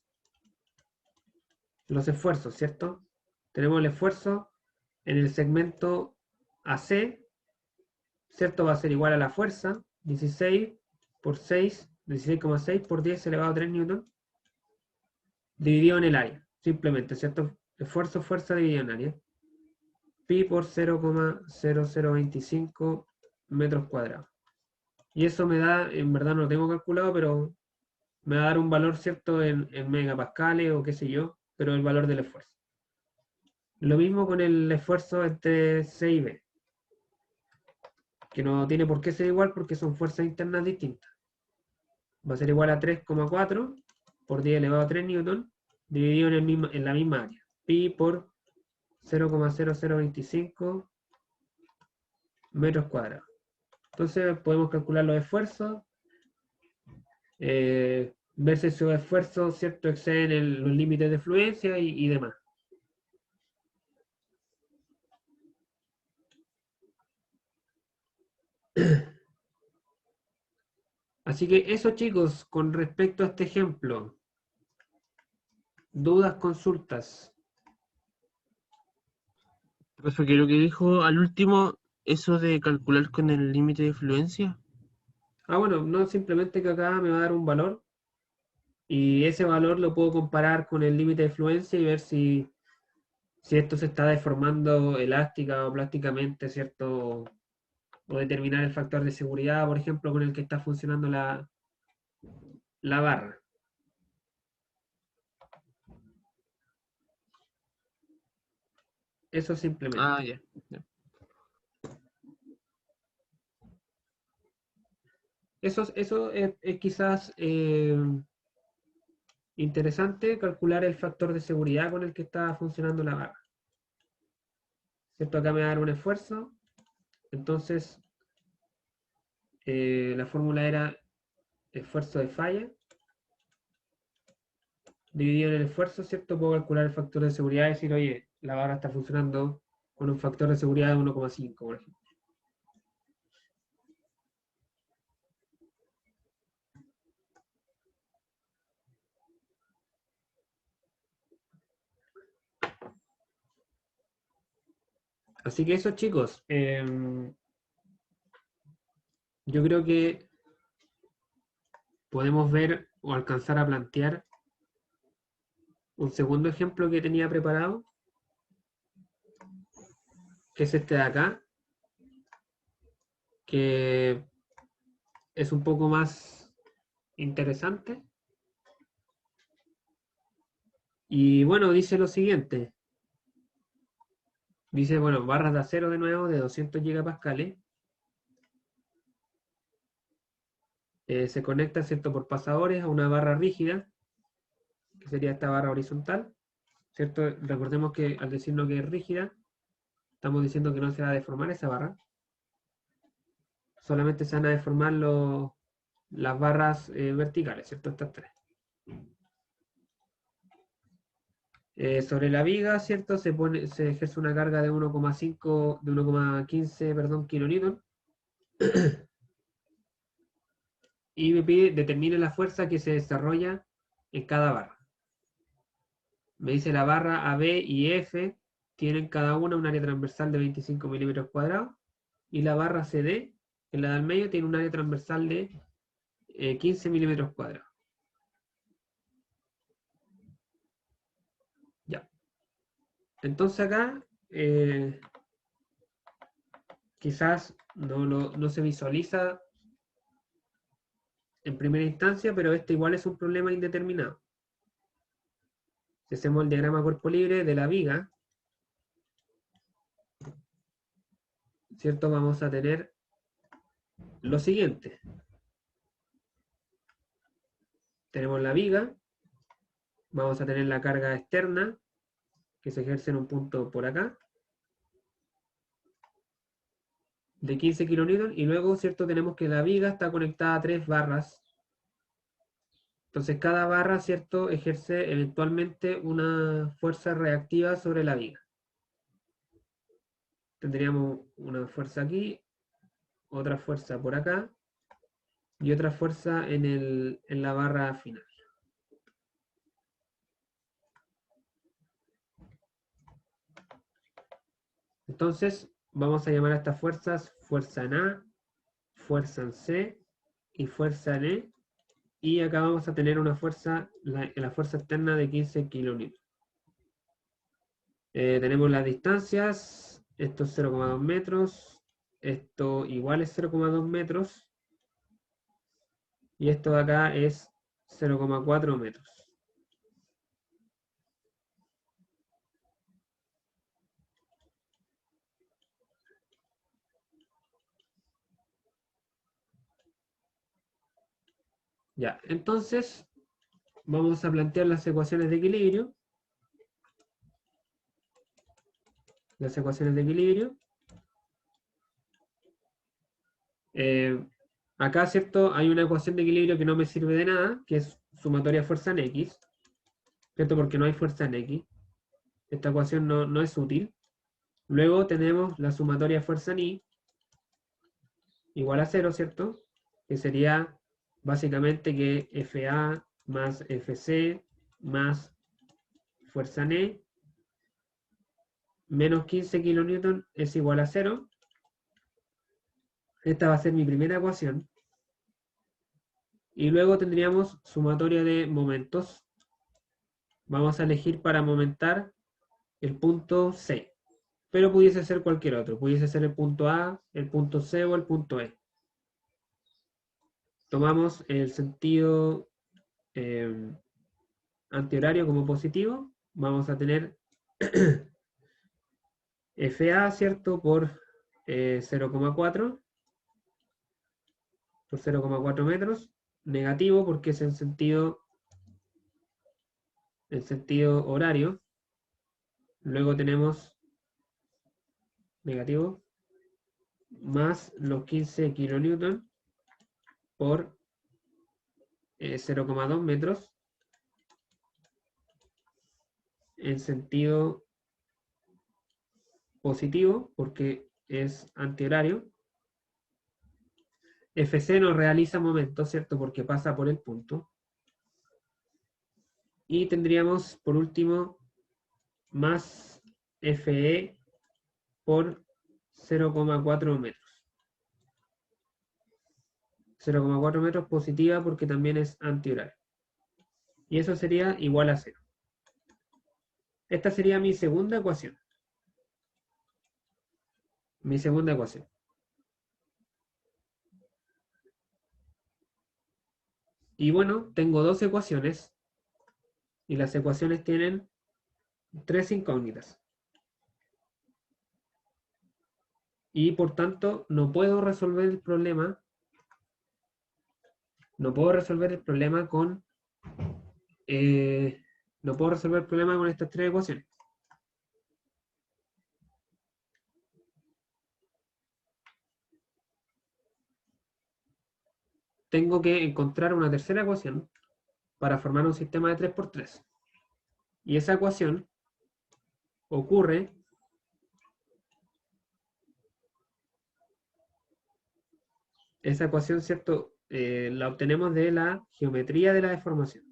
Los esfuerzos, ¿cierto? Tenemos el esfuerzo en el segmento AC, ¿cierto? Va a ser igual a la fuerza, 16 por 6, 16,6 por 10 elevado a 3 newton, dividido en el área, simplemente, ¿cierto? Esfuerzo, fuerza dividido en área. Pi por 0,0025 metros cuadrados. Y eso me da, en verdad no lo tengo calculado, pero me va a dar un valor, ¿cierto? En megapascales o qué sé yo, pero el valor del esfuerzo. Lo mismo con el esfuerzo entre C y B, que no tiene por qué ser igual porque son fuerzas internas distintas. Va a ser igual a 3,4 por 10 elevado a 3 newton, dividido en la misma área. Pi por 0,0025 metros cuadrados. Entonces podemos calcular los esfuerzos, ver si esos esfuerzos, ¿cierto?, exceden los límites de fluencia y demás. Así que eso, chicos, con respecto a este ejemplo. Dudas, consultas. Profe, que lo que dijo al último, eso de calcular con el límite de fluencia. Bueno, no simplemente que acá me va a dar un valor y ese valor lo puedo comparar con el límite de fluencia y ver si esto se está deformando elástica o plásticamente, ¿cierto? O determinar el factor de seguridad, por ejemplo, con el que está funcionando la barra. Eso simplemente. Ah, ya. Ya. Eso es quizás interesante, calcular el factor de seguridad con el que está funcionando la barra. ¿Cierto? Acá me va a dar un esfuerzo. Entonces, la fórmula era esfuerzo de falla dividido en el esfuerzo, ¿cierto? Puedo calcular el factor de seguridad y decir, oye, la barra está funcionando con un factor de seguridad de 1,5, por ejemplo. Así que eso, chicos, yo creo que podemos ver o alcanzar a plantear un segundo ejemplo que tenía preparado, que es este de acá, que es un poco más interesante. Y bueno, dice lo siguiente. Dice, bueno, barras de acero de nuevo de 200 gigapascales. Se conecta, ¿cierto?, por pasadores a una barra rígida, que sería esta barra horizontal, ¿cierto? Recordemos que al decirnos que es rígida, Estamos diciendo que no se va a deformar esa barra. Solamente se van a deformar las barras verticales, ¿cierto? Estas tres. Sobre la viga, ¿cierto? Se ejerce una carga de 1,15, perdón, kilonewton. Y me pide determine la fuerza que se desarrolla en cada barra. Me dice la barra AB y F tienen cada una un área transversal de 25 milímetros cuadrados. Y la barra CD, en la del medio, tiene un área transversal de 15 milímetros cuadrados. Ya. Entonces acá quizás no se visualiza en primera instancia, pero este igual es un problema indeterminado. Si hacemos el diagrama cuerpo libre de la viga, ¿cierto? Vamos a tener lo siguiente. Tenemos la viga, vamos a tener la carga externa, que se ejerce en un punto por acá, de 15 kilonewton, y luego, ¿cierto? Tenemos que la viga está conectada a 3 barras. Entonces cada barra, ¿cierto? Ejerce eventualmente una fuerza reactiva sobre la viga. Tendríamos una fuerza aquí, otra fuerza por acá, y otra fuerza en la barra final. Entonces, vamos a llamar a estas fuerzas fuerza en A, fuerza en C y fuerza en E. Y acá vamos a tener una fuerza, la fuerza externa de 15 kilonewton. Tenemos las distancias, esto es 0,2 metros, esto igual es 0,2 metros, y esto de acá es 0,4 metros. Ya, entonces vamos a plantear las ecuaciones de equilibrio. Las ecuaciones de equilibrio. Acá, ¿cierto? Hay una ecuación de equilibrio que no me sirve de nada, que es sumatoria fuerza en X, ¿cierto? Porque no hay fuerza en X. Esta ecuación no es útil. Luego tenemos la sumatoria fuerza en Y, igual a 0, ¿cierto? Que sería básicamente que FA más FC más fuerza en E menos 15 kilonewton es igual a 0. Esta va a ser mi primera ecuación. Y luego tendríamos sumatoria de momentos. Vamos a elegir para momentar el punto C. Pero pudiese ser cualquier otro. Pudiese ser el punto A, el punto C o el punto E. Tomamos el sentido antihorario como positivo. Vamos a tener FA, ¿cierto? Por 0,4 por 0,4 metros. Negativo porque es en sentido horario. Luego tenemos negativo más los 15 kilonewton por 0,2 metros en sentido positivo porque es antihorario. FC no realiza momento, ¿cierto? Porque pasa por el punto. Y tendríamos, por último, más FE por 0,4 metros. 0,4 metros positiva porque también es antihorario. Y eso sería igual a 0. Esta sería mi segunda ecuación. Mi segunda ecuación. Y bueno, tengo dos ecuaciones. Y las ecuaciones tienen 3 incógnitas. Y por tanto, no puedo resolver el problema. No puedo resolver el problema con estas 3 ecuaciones. tengo que encontrar una tercera ecuación para formar un sistema de 3×3. Y esa ecuación ocurre esa ecuación, ¿cierto? La obtenemos de la geometría de la deformación.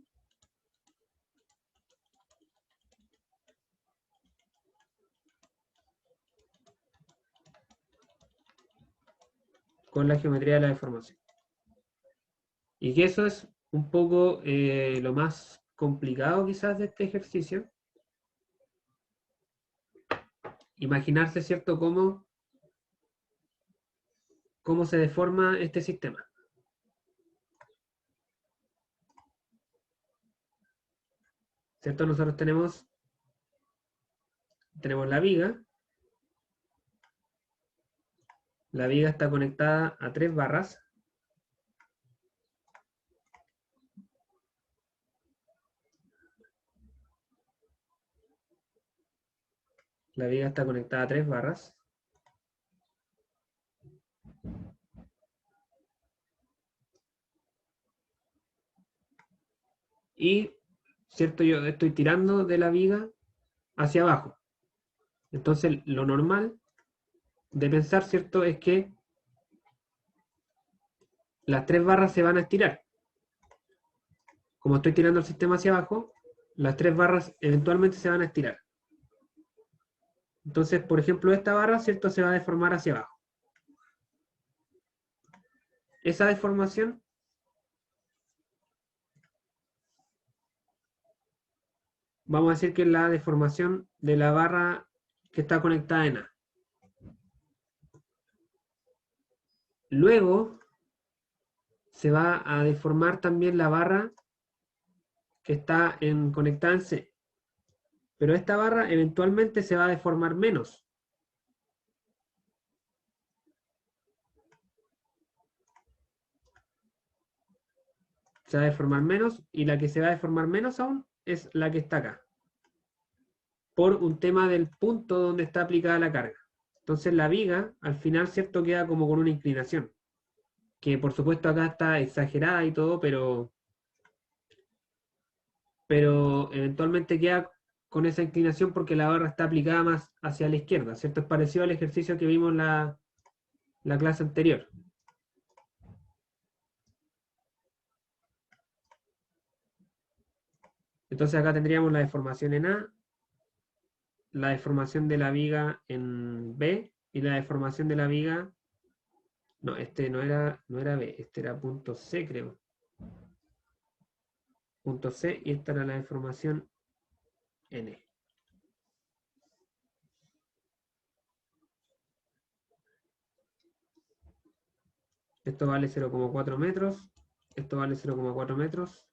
Con la geometría de la deformación. Y que eso es un poco lo más complicado quizás de este ejercicio. Imaginarse, ¿cierto?, cómo se deforma este sistema. ¿Cierto? Nosotros tenemos la viga. La viga está conectada a 3 barras. La viga está conectada a 3 barras. Y, ¿cierto? Yo estoy tirando de la viga hacia abajo. Entonces, lo normal de pensar, ¿cierto?, es que las 3 barras se van a estirar. Como estoy tirando el sistema hacia abajo, las 3 barras eventualmente se van a estirar. Entonces, por ejemplo, esta barra, ¿cierto?, se va a deformar hacia abajo. Esa deformación vamos a decir que es la deformación de la barra que está conectada en A. Luego se va a deformar también la barra que está conectada en C. Pero esta barra eventualmente se va a deformar menos. Se va a deformar menos y la que se va a deformar menos aún es la que está acá. Por un tema del punto donde está aplicada la carga. Entonces la viga al final, ¿cierto?, queda como con una inclinación. Que por supuesto acá está exagerada y todo, pero eventualmente queda con esa inclinación porque la barra está aplicada más hacia la izquierda, ¿cierto? Es parecido al ejercicio que vimos en la clase anterior. Entonces acá tendríamos la deformación en A, la deformación de la viga en B y la deformación de la viga... No, este no era B, este era punto C, creo. Punto C, y esta era la deformación N. Esto vale 0,4 metros. Esto vale 0,4 metros.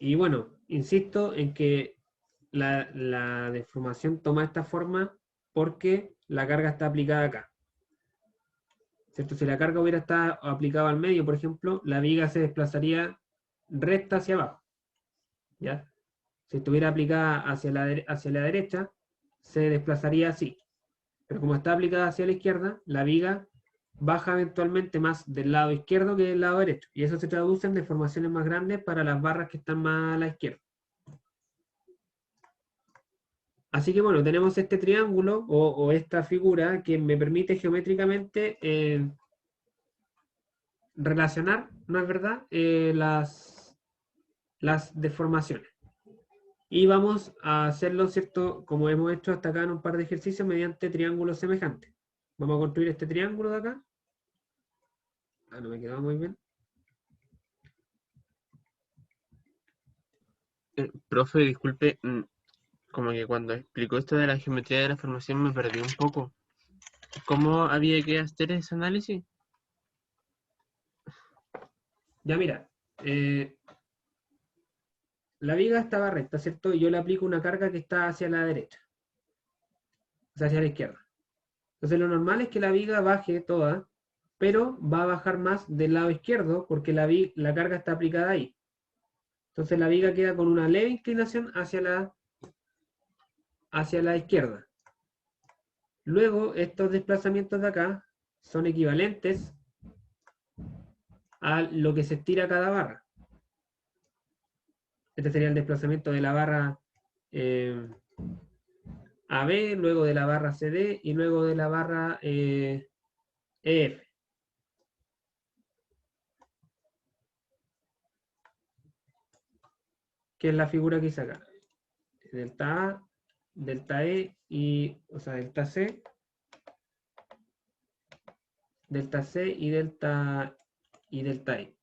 Y bueno, insisto en que la deformación toma esta forma porque la carga está aplicada acá. ¿Cierto? Si la carga hubiera estado aplicada al medio, por ejemplo, la viga se desplazaría recta hacia abajo. ¿Ya? Si estuviera aplicada hacia la derecha, se desplazaría así. Pero como está aplicada hacia la izquierda, la viga baja eventualmente más del lado izquierdo que del lado derecho. Y eso se traduce en deformaciones más grandes para las barras que están más a la izquierda. Así que bueno, tenemos este triángulo o esta figura que me permite geométricamente relacionar, ¿no es verdad?, las deformaciones. Y vamos a hacerlo, ¿cierto?, como hemos hecho hasta acá en un par de ejercicios, mediante triángulos semejantes. Vamos a construir este triángulo de acá. Ah, no me quedó muy bien. Profe, disculpe, como que cuando explicó esto de la geometría de la formación me perdí un poco. ¿Cómo había que hacer ese análisis? Ya mira, la viga estaba recta, ¿cierto? Y yo le aplico una carga que está hacia la derecha, o sea, hacia la izquierda. Entonces lo normal es que la viga baje toda, pero va a bajar más del lado izquierdo porque la carga está aplicada ahí. Entonces la viga queda con una leve inclinación hacia la izquierda. Luego, estos desplazamientos de acá son equivalentes a lo que se estira cada barra. Este sería el desplazamiento de la barra AB, luego de la barra CD y luego de la barra EF. Que es la figura que hice acá. Delta A, delta E o sea, delta C y delta E.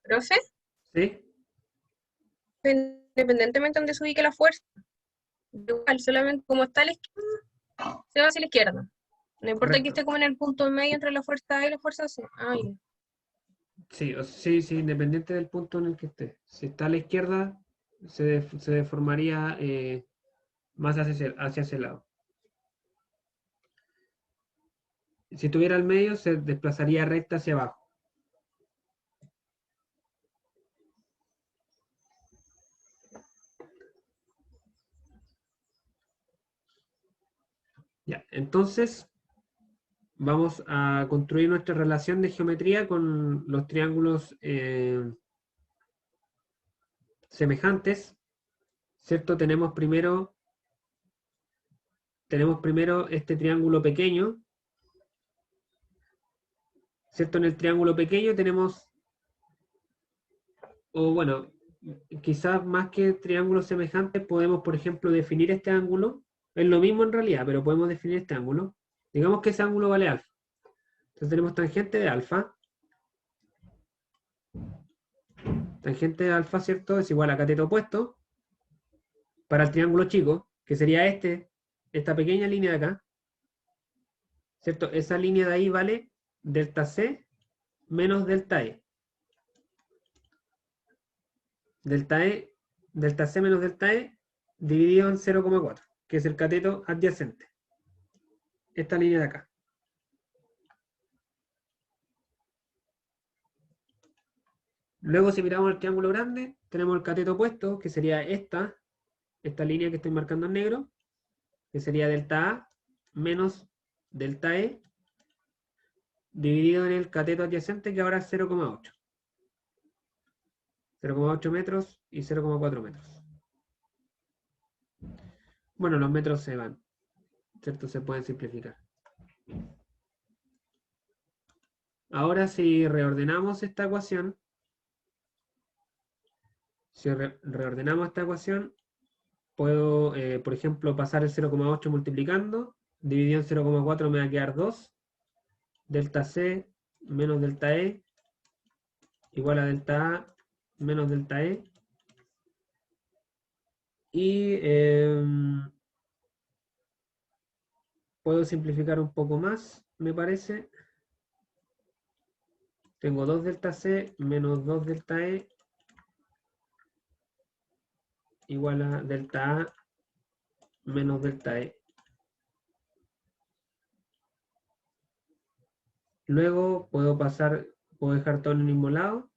Profe, ¿Sí? independientemente de donde se ubique la fuerza, igual, solamente como está a la izquierda, se va hacia la izquierda. No importa que Correcto. esté como en el punto medio entre la fuerza A y la fuerza C. Ah, ya. Sí, sí, independiente del punto en el que esté. Si está a la izquierda, se deformaría más hacia ese lado. Si estuviera al medio, se desplazaría recta hacia abajo. Ya, entonces vamos a construir nuestra relación de geometría con los triángulos semejantes, ¿cierto? Tenemos primero este triángulo pequeño, ¿cierto? En el triángulo pequeño tenemos, o bueno, quizás más que triángulos semejantes, podemos, por ejemplo, definir este ángulo. Es lo mismo en realidad, pero podemos definir este ángulo. Digamos que ese ángulo vale alfa. Entonces tenemos tangente de alfa. Tangente de alfa, ¿cierto? Es igual a cateto opuesto para el triángulo chico, que sería esta pequeña línea de acá, ¿cierto? Esa línea de ahí vale delta C menos delta E. Delta E, delta C menos delta E dividido en 0,4, que es el cateto adyacente. Esta línea de acá. Luego, si miramos el triángulo grande, tenemos el cateto opuesto, que sería esta línea que estoy marcando en negro, que sería delta A menos delta E, dividido en el cateto adyacente, que ahora es 0,8. 0,8 metros y 0,4 metros. Bueno, los metros se van, ¿cierto? Se pueden simplificar. Ahora, si reordenamos esta ecuación, puedo, por ejemplo, pasar el 0,8 multiplicando, dividido en 0,4 me va a quedar 2, delta C menos delta E, igual a delta A menos delta E, y puedo simplificar un poco más, me parece. Tengo 2 delta C menos 2 delta E, igual a delta A menos delta E. Luego puedo dejar todo en el mismo lado.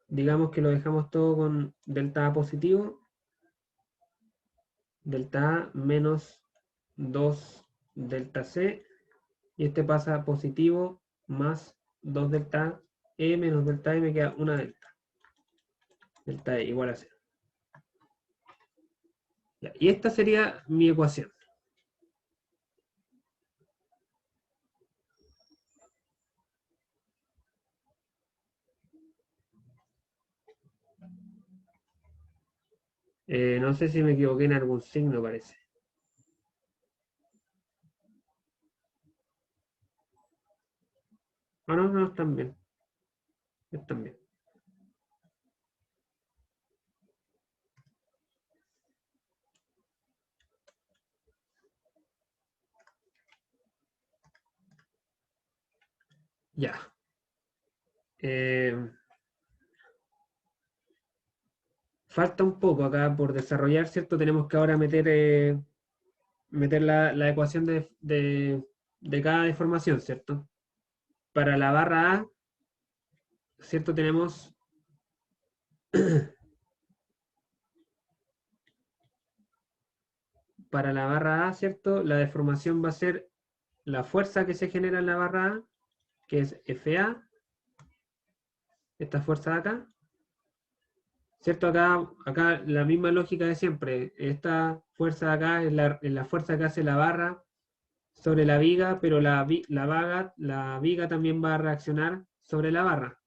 Digamos que lo dejamos todo con delta A positivo, delta A menos 2 delta C, y este pasa a positivo más 2 delta E menos delta E, me queda una delta E igual a 0. Ya, y esta sería mi ecuación. No sé si me equivoqué en algún signo, parece. Ah, no, no, están bien. Están bien. Ya. Falta un poco acá por desarrollar, ¿cierto? Tenemos que ahora meter la ecuación de cada deformación, ¿cierto? Para la barra A, ¿cierto? Tenemos para la barra A, ¿cierto? La deformación va a ser la fuerza que se genera en la barra A, que es FA, esta fuerza de acá, ¿cierto? Acá la misma lógica de siempre. Esta fuerza de acá es la fuerza que hace la barra sobre la viga, pero la viga también va a reaccionar sobre la barra.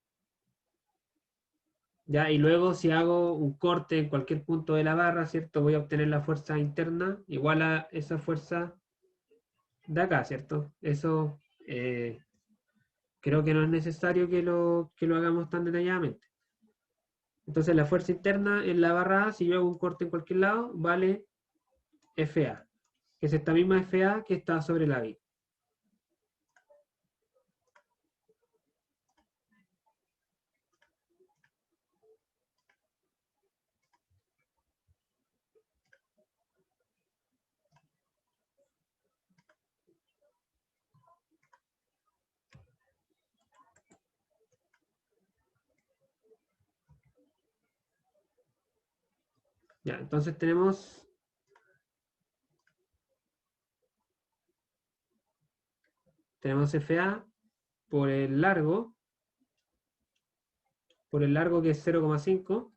¿Ya? Y luego si hago un corte en cualquier punto de la barra, ¿cierto? Voy a obtener la fuerza interna igual a esa fuerza de acá, ¿cierto? Eso creo que no es necesario que lo hagamos tan detalladamente. Entonces la fuerza interna en la barra A, si yo hago un corte en cualquier lado, vale FA, que es esta misma FA que está sobre la viga. Ya, entonces tenemos FA por el largo que es 0,5,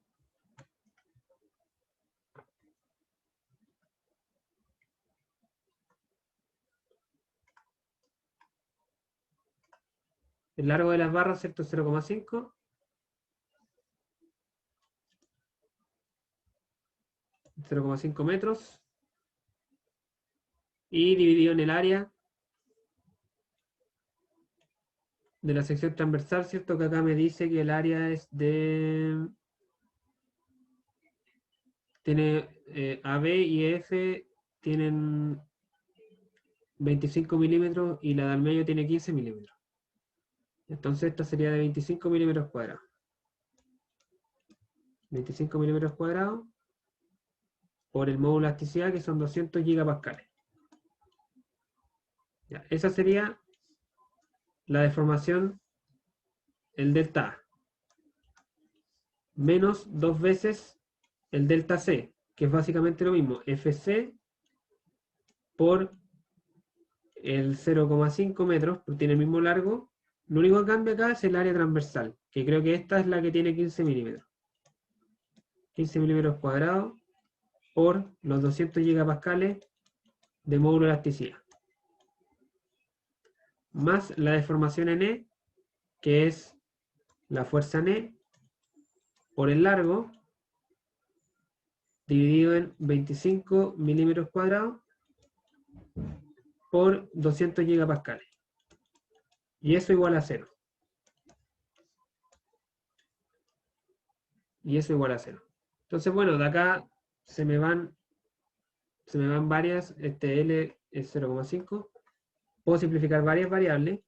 el largo de las barras, ¿cierto? 0,5, 0,5 metros, y dividido en el área de la sección transversal, ¿cierto? Que acá me dice que el área es tiene AB y EF tienen 25 milímetros y la del medio tiene 15 milímetros. Entonces esta sería de 25 milímetros cuadrados. 25 milímetros cuadrados por el módulo de elasticidad, que son 200 gigapascales. Ya, esa sería la deformación, el delta A. Menos 2 veces el delta C, que es básicamente lo mismo. FC por el 0,5 metros, porque tiene el mismo largo. Lo único que cambia acá es el área transversal, que creo que esta es la que tiene 15 milímetros. 15 milímetros cuadrados por los 200 gigapascales de módulo de elasticidad. Más la deformación en E, que es la fuerza en E por el largo, dividido en 25 milímetros cuadrados por 200 gigapascales. Y eso igual a 0. Y eso igual a 0. Entonces, bueno, de acá se me van varias. Este L es 0,5. Puedo simplificar varias variables.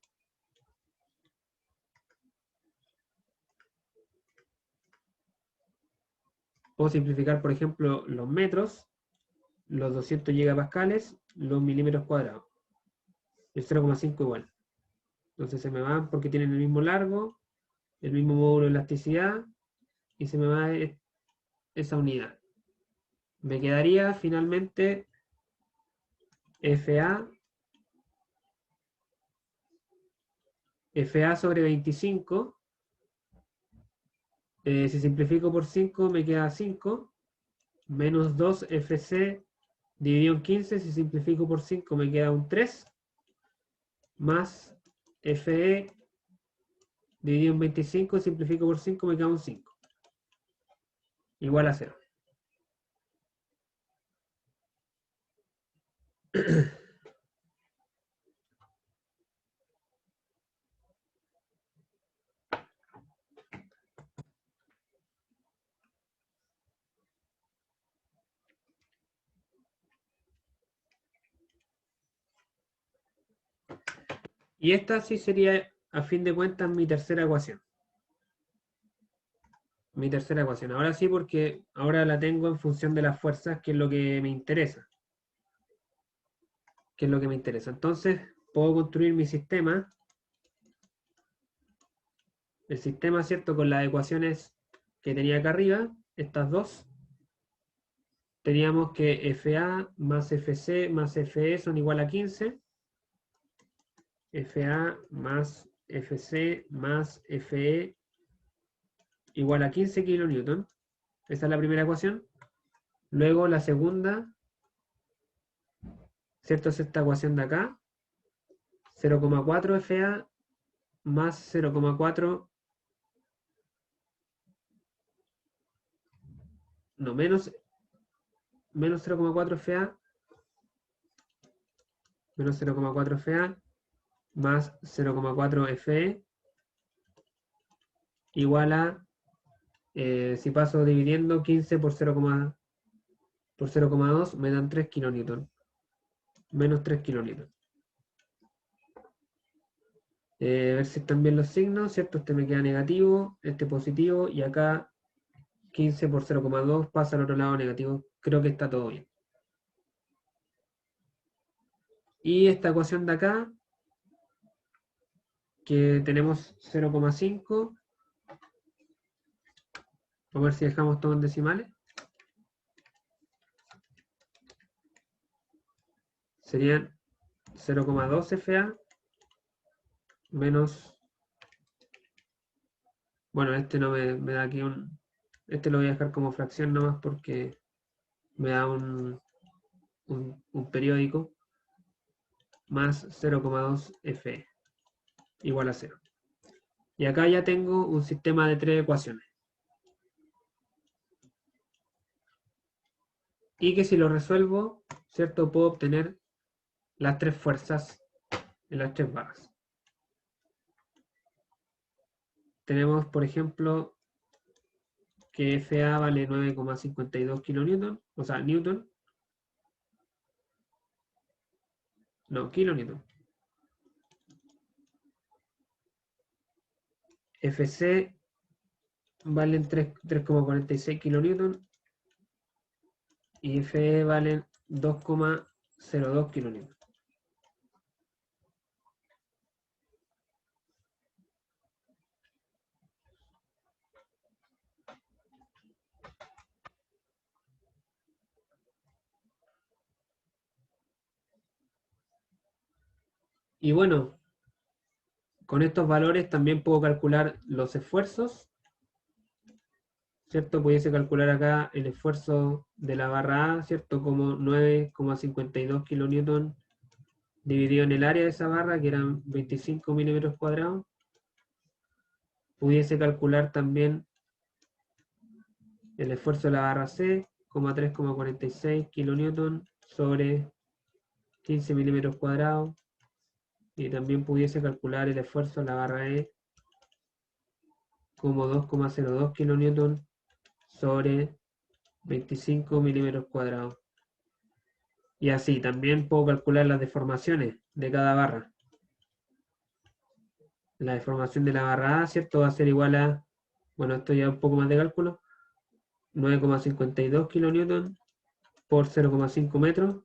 Puedo simplificar, por ejemplo, los metros, los 200 gigapascales, los milímetros cuadrados. El 0,5 igual. Entonces se me van porque tienen el mismo largo, el mismo módulo de elasticidad, y se me va esa unidad. Me quedaría finalmente FA sobre 25. Si simplifico por 5 me queda 5, menos 2 FC dividido en 15, si simplifico por 5 me queda un 3, más FE dividido en 25, si simplifico por 5 me queda un 5, igual a 0. Y esta sí sería a fin de cuentas, mi tercera ecuación. Mi tercera ecuación. Ahora sí, porque ahora la tengo en función de las fuerzas, que es lo que me interesa. Que es lo que me interesa. Entonces, puedo construir mi sistema. El sistema, ¿cierto? Con las ecuaciones que tenía acá arriba, estas dos. Teníamos que FA más FC más FE son igual a 15. FA más FC más FE igual a 15 kilonewton. Esa es la primera ecuación. Luego la segunda, ¿cierto? Es esta ecuación de acá. 0,4 FA más 0,4, no, menos 0,4 FA, menos 0,4 FA más 0,4 FE igual a, si paso dividiendo 15 por 0,2 me dan 3 kilonewton. Menos 3 kilonewton. A ver si están bien los signos, ¿cierto? Este me queda negativo, este positivo, y acá 15 por 0,2 pasa al otro lado negativo. Creo que está todo bien. Y esta ecuación de acá, que tenemos 0,5. A ver si dejamos todo en decimales. Serían 0,2 FA menos... Bueno, este no me da aquí un... Este lo voy a dejar como fracción nomás porque me da un periódico. Más 0,2 FE igual a 0. Y acá ya tengo un sistema de 3 ecuaciones. Y que si lo resuelvo, ¿cierto? Puedo obtener las 3 fuerzas en las 3 barras. Tenemos, por ejemplo, que FA vale 9,52 kilonewton, o sea, newton. No, kilonewton. FC valen 3,46 kilonewton y FE valen 2,02 kilonewton. Y bueno, con estos valores también puedo calcular los esfuerzos, ¿cierto? Pudiese calcular acá el esfuerzo de la barra A, ¿cierto? Como 9,52 kilonewton dividido en el área de esa barra, que eran 25 milímetros cuadrados. Pudiese calcular también el esfuerzo de la barra C, 3,46 kilonewton sobre 15 milímetros cuadrados. Y también pudiese calcular el esfuerzo de la barra E como 2,02 kilonewton sobre 25 milímetros cuadrados. Y así, también puedo calcular las deformaciones de cada barra. La deformación de la barra A, ¿cierto? Va a ser igual a, bueno, esto ya un poco más de cálculo, 9,52 kilonewton por 0,5 metros,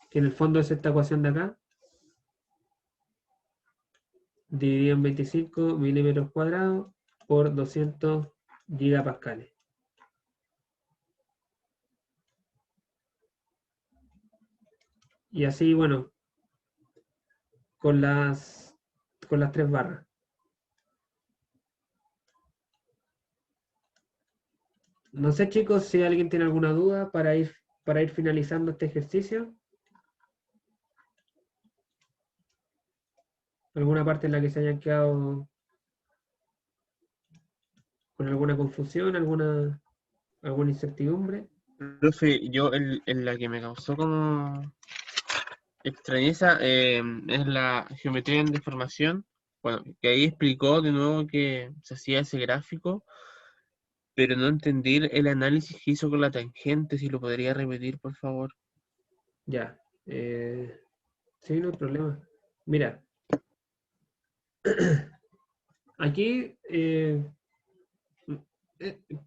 que en el fondo es esta ecuación de acá, dividido en 25 milímetros cuadrados por 200 gigapascales. Y así, bueno, con las 3 barras. No sé, chicos, si alguien tiene alguna duda para ir finalizando este ejercicio. ¿Alguna parte en la que se hayan quedado con alguna confusión, alguna incertidumbre? Profe, yo en la que me causó como extrañeza es la geometría en deformación. Bueno, que ahí explicó de nuevo que se hacía ese gráfico, pero no entendí el análisis que hizo con la tangente, si lo podría repetir, por favor. Ya. Sí, no hay problema. Mira, Aquí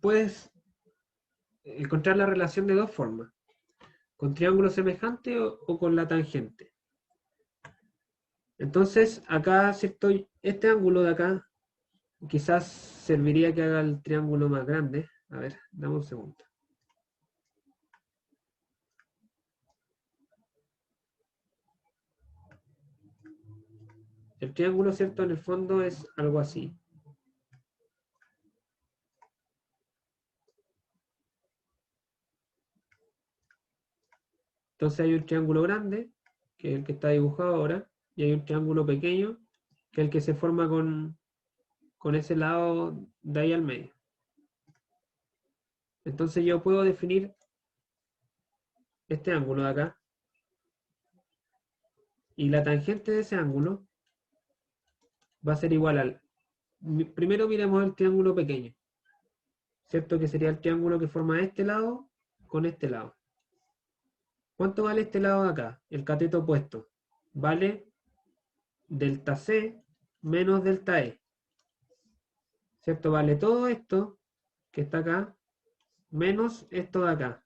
puedes encontrar la relación de dos formas, con triángulo semejante o con la tangente. Entonces, acá, ¿cierto? Este ángulo de acá quizás serviría que haga el triángulo más grande. A ver, dame un segundo. El triángulo, ¿cierto? En el fondo es algo así. Entonces hay un triángulo grande, que es el que está dibujado ahora, y hay un triángulo pequeño, que es el que se forma con ese lado de ahí al medio. Entonces yo puedo definir este ángulo de acá, y la tangente de ese ángulo va a ser igual al... Primero miremos el triángulo pequeño, ¿cierto? Que sería el triángulo que forma este lado con este lado. ¿Cuánto vale este lado de acá? El cateto opuesto. Vale delta C menos delta E. ¿Cierto? Vale todo esto que está acá menos esto de acá.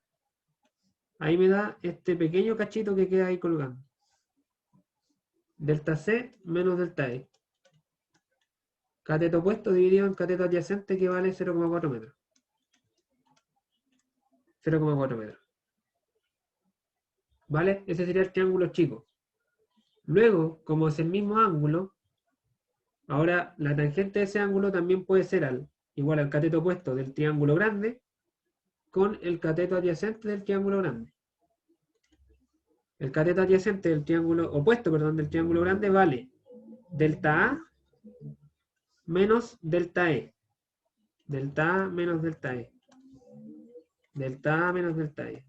Ahí me da este pequeño cachito que queda ahí colgando. Delta C menos delta E. Cateto opuesto dividido en cateto adyacente que vale 0,4 metros. 0,4 metros. ¿Vale? Ese sería el triángulo chico. Luego, como es el mismo ángulo, ahora la tangente de ese ángulo también puede ser igual al cateto opuesto del triángulo grande con el cateto adyacente del triángulo grande. El cateto adyacente del triángulo opuesto, perdón, del triángulo grande vale delta A menos delta E. Delta A menos delta E. Delta A menos delta E.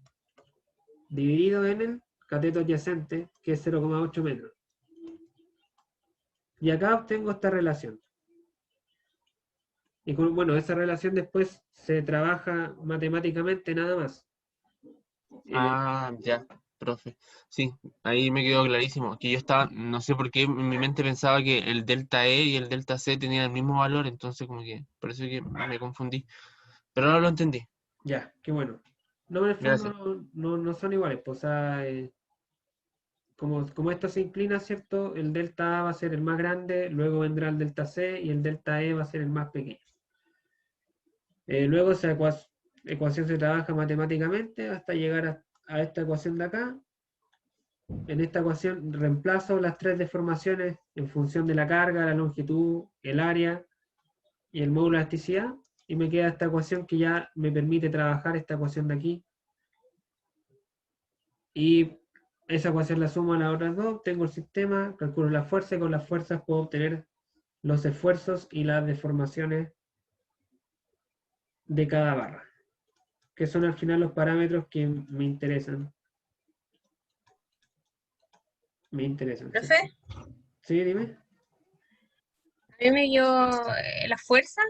Dividido en el cateto adyacente, que es 0,8 metros. Y acá obtengo esta relación. Y bueno, esa relación después se trabaja matemáticamente nada más. Ah, ya, profe. Sí, ahí me quedó clarísimo. Que yo estaba, no sé por qué en mi mente pensaba que el delta E y el delta C tenían el mismo valor, entonces como que por eso que me confundí. Pero ahora lo entendí. Ya, qué bueno. No, en el fondo Gracias. no son iguales. Pues, o sea, como esto se inclina, ¿cierto? El delta A va a ser el más grande, luego vendrá el delta C y el delta E va a ser el más pequeño. Luego esa ecuación se trabaja matemáticamente hasta llegar a esta ecuación de acá. En esta ecuación reemplazo las tres deformaciones en función de la carga, la longitud, el área y el módulo de elasticidad. Y me queda esta ecuación que ya me permite trabajar esta ecuación de aquí. Y esa ecuación la sumo a las otras dos, tengo el sistema, calculo la fuerza y con las fuerzas puedo obtener los esfuerzos y las deformaciones de cada barra, que son al final los parámetros que me interesan. Me interesan, Profe, ¿cierto? Sí, dime. a mí me dio la fuerza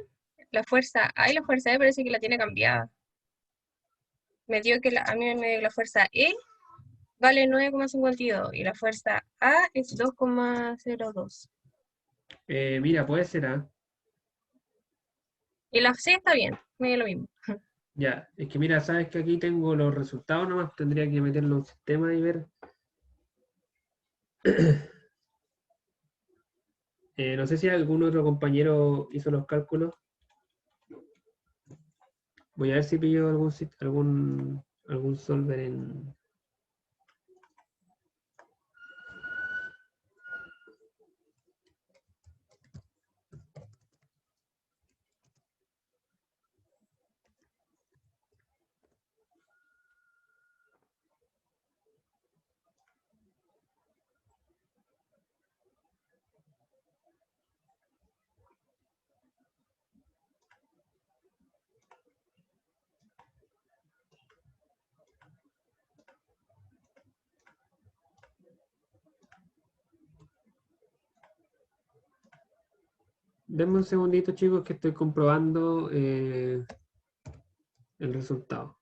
A y la fuerza E parece que la tiene cambiada. Me dio que a mí me dio la fuerza E vale 9,52 y la fuerza A es 2,02. Mira, puede ser, ¿ah? Y la C está bien, me dio lo mismo. Ya, es que mira, sabes que aquí tengo los resultados nomás, tendría que meterlo en un sistema y ver. No sé si algún otro compañero hizo los cálculos. Voy a ver si pillo algún solver en... Denme un segundito, chicos, que estoy comprobando el resultado.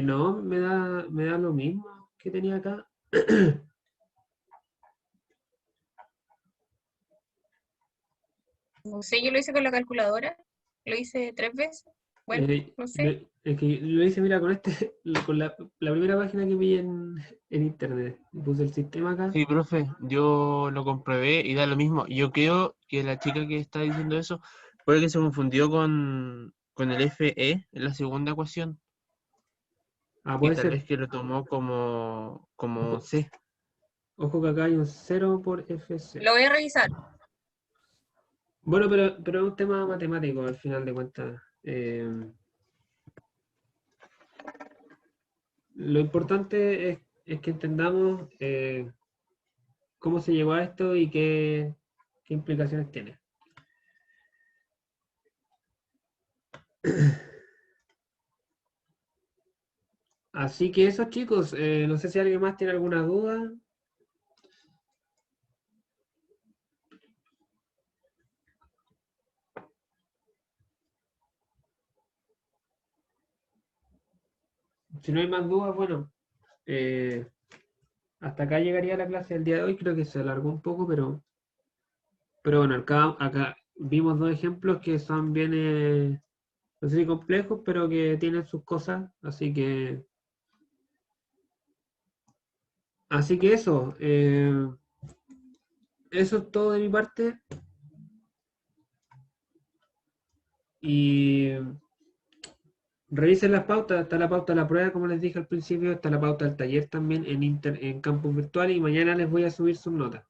No, me da lo mismo que tenía acá. No sé, yo lo hice con la calculadora, lo hice 3 veces. Bueno, no sé. Es que lo hice, mira, con con la primera página que vi en internet. Puse el sistema acá. Sí, profe, yo lo comprobé y da lo mismo. Yo creo que la chica que está diciendo eso puede que se confundió con el FE en la segunda ecuación Ah, y puede tal ser. vez que lo tomó como Ojo, C. ojo que acá hay un 0 por FC. Lo voy a revisar. Bueno, pero es un tema matemático al final de cuentas. Lo importante es que entendamos cómo se llegó a esto y qué implicaciones tiene. Así que eso, chicos, no sé si alguien más tiene alguna duda. Si no hay más dudas, bueno, eh, hasta acá llegaría la clase del día de hoy. Creo que se alargó un poco, pero bueno, acá vimos dos ejemplos que son bien, no sé si complejos, pero que tienen sus cosas. Así que eso es todo de mi parte. Y revisen las pautas, está la pauta de la prueba, como les dije al principio, está la pauta del taller también en campus virtual y mañana les voy a subir sus notas.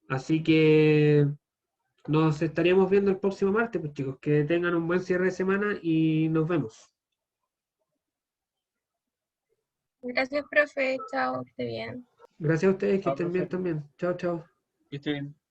Así que nos estaríamos viendo el próximo martes, pues chicos, que tengan un buen cierre de semana y nos vemos. Gracias, profe. Chao, que esté bien. Gracias a ustedes, que Ah, estén bien profe, también. Chao, chao. que esté bien.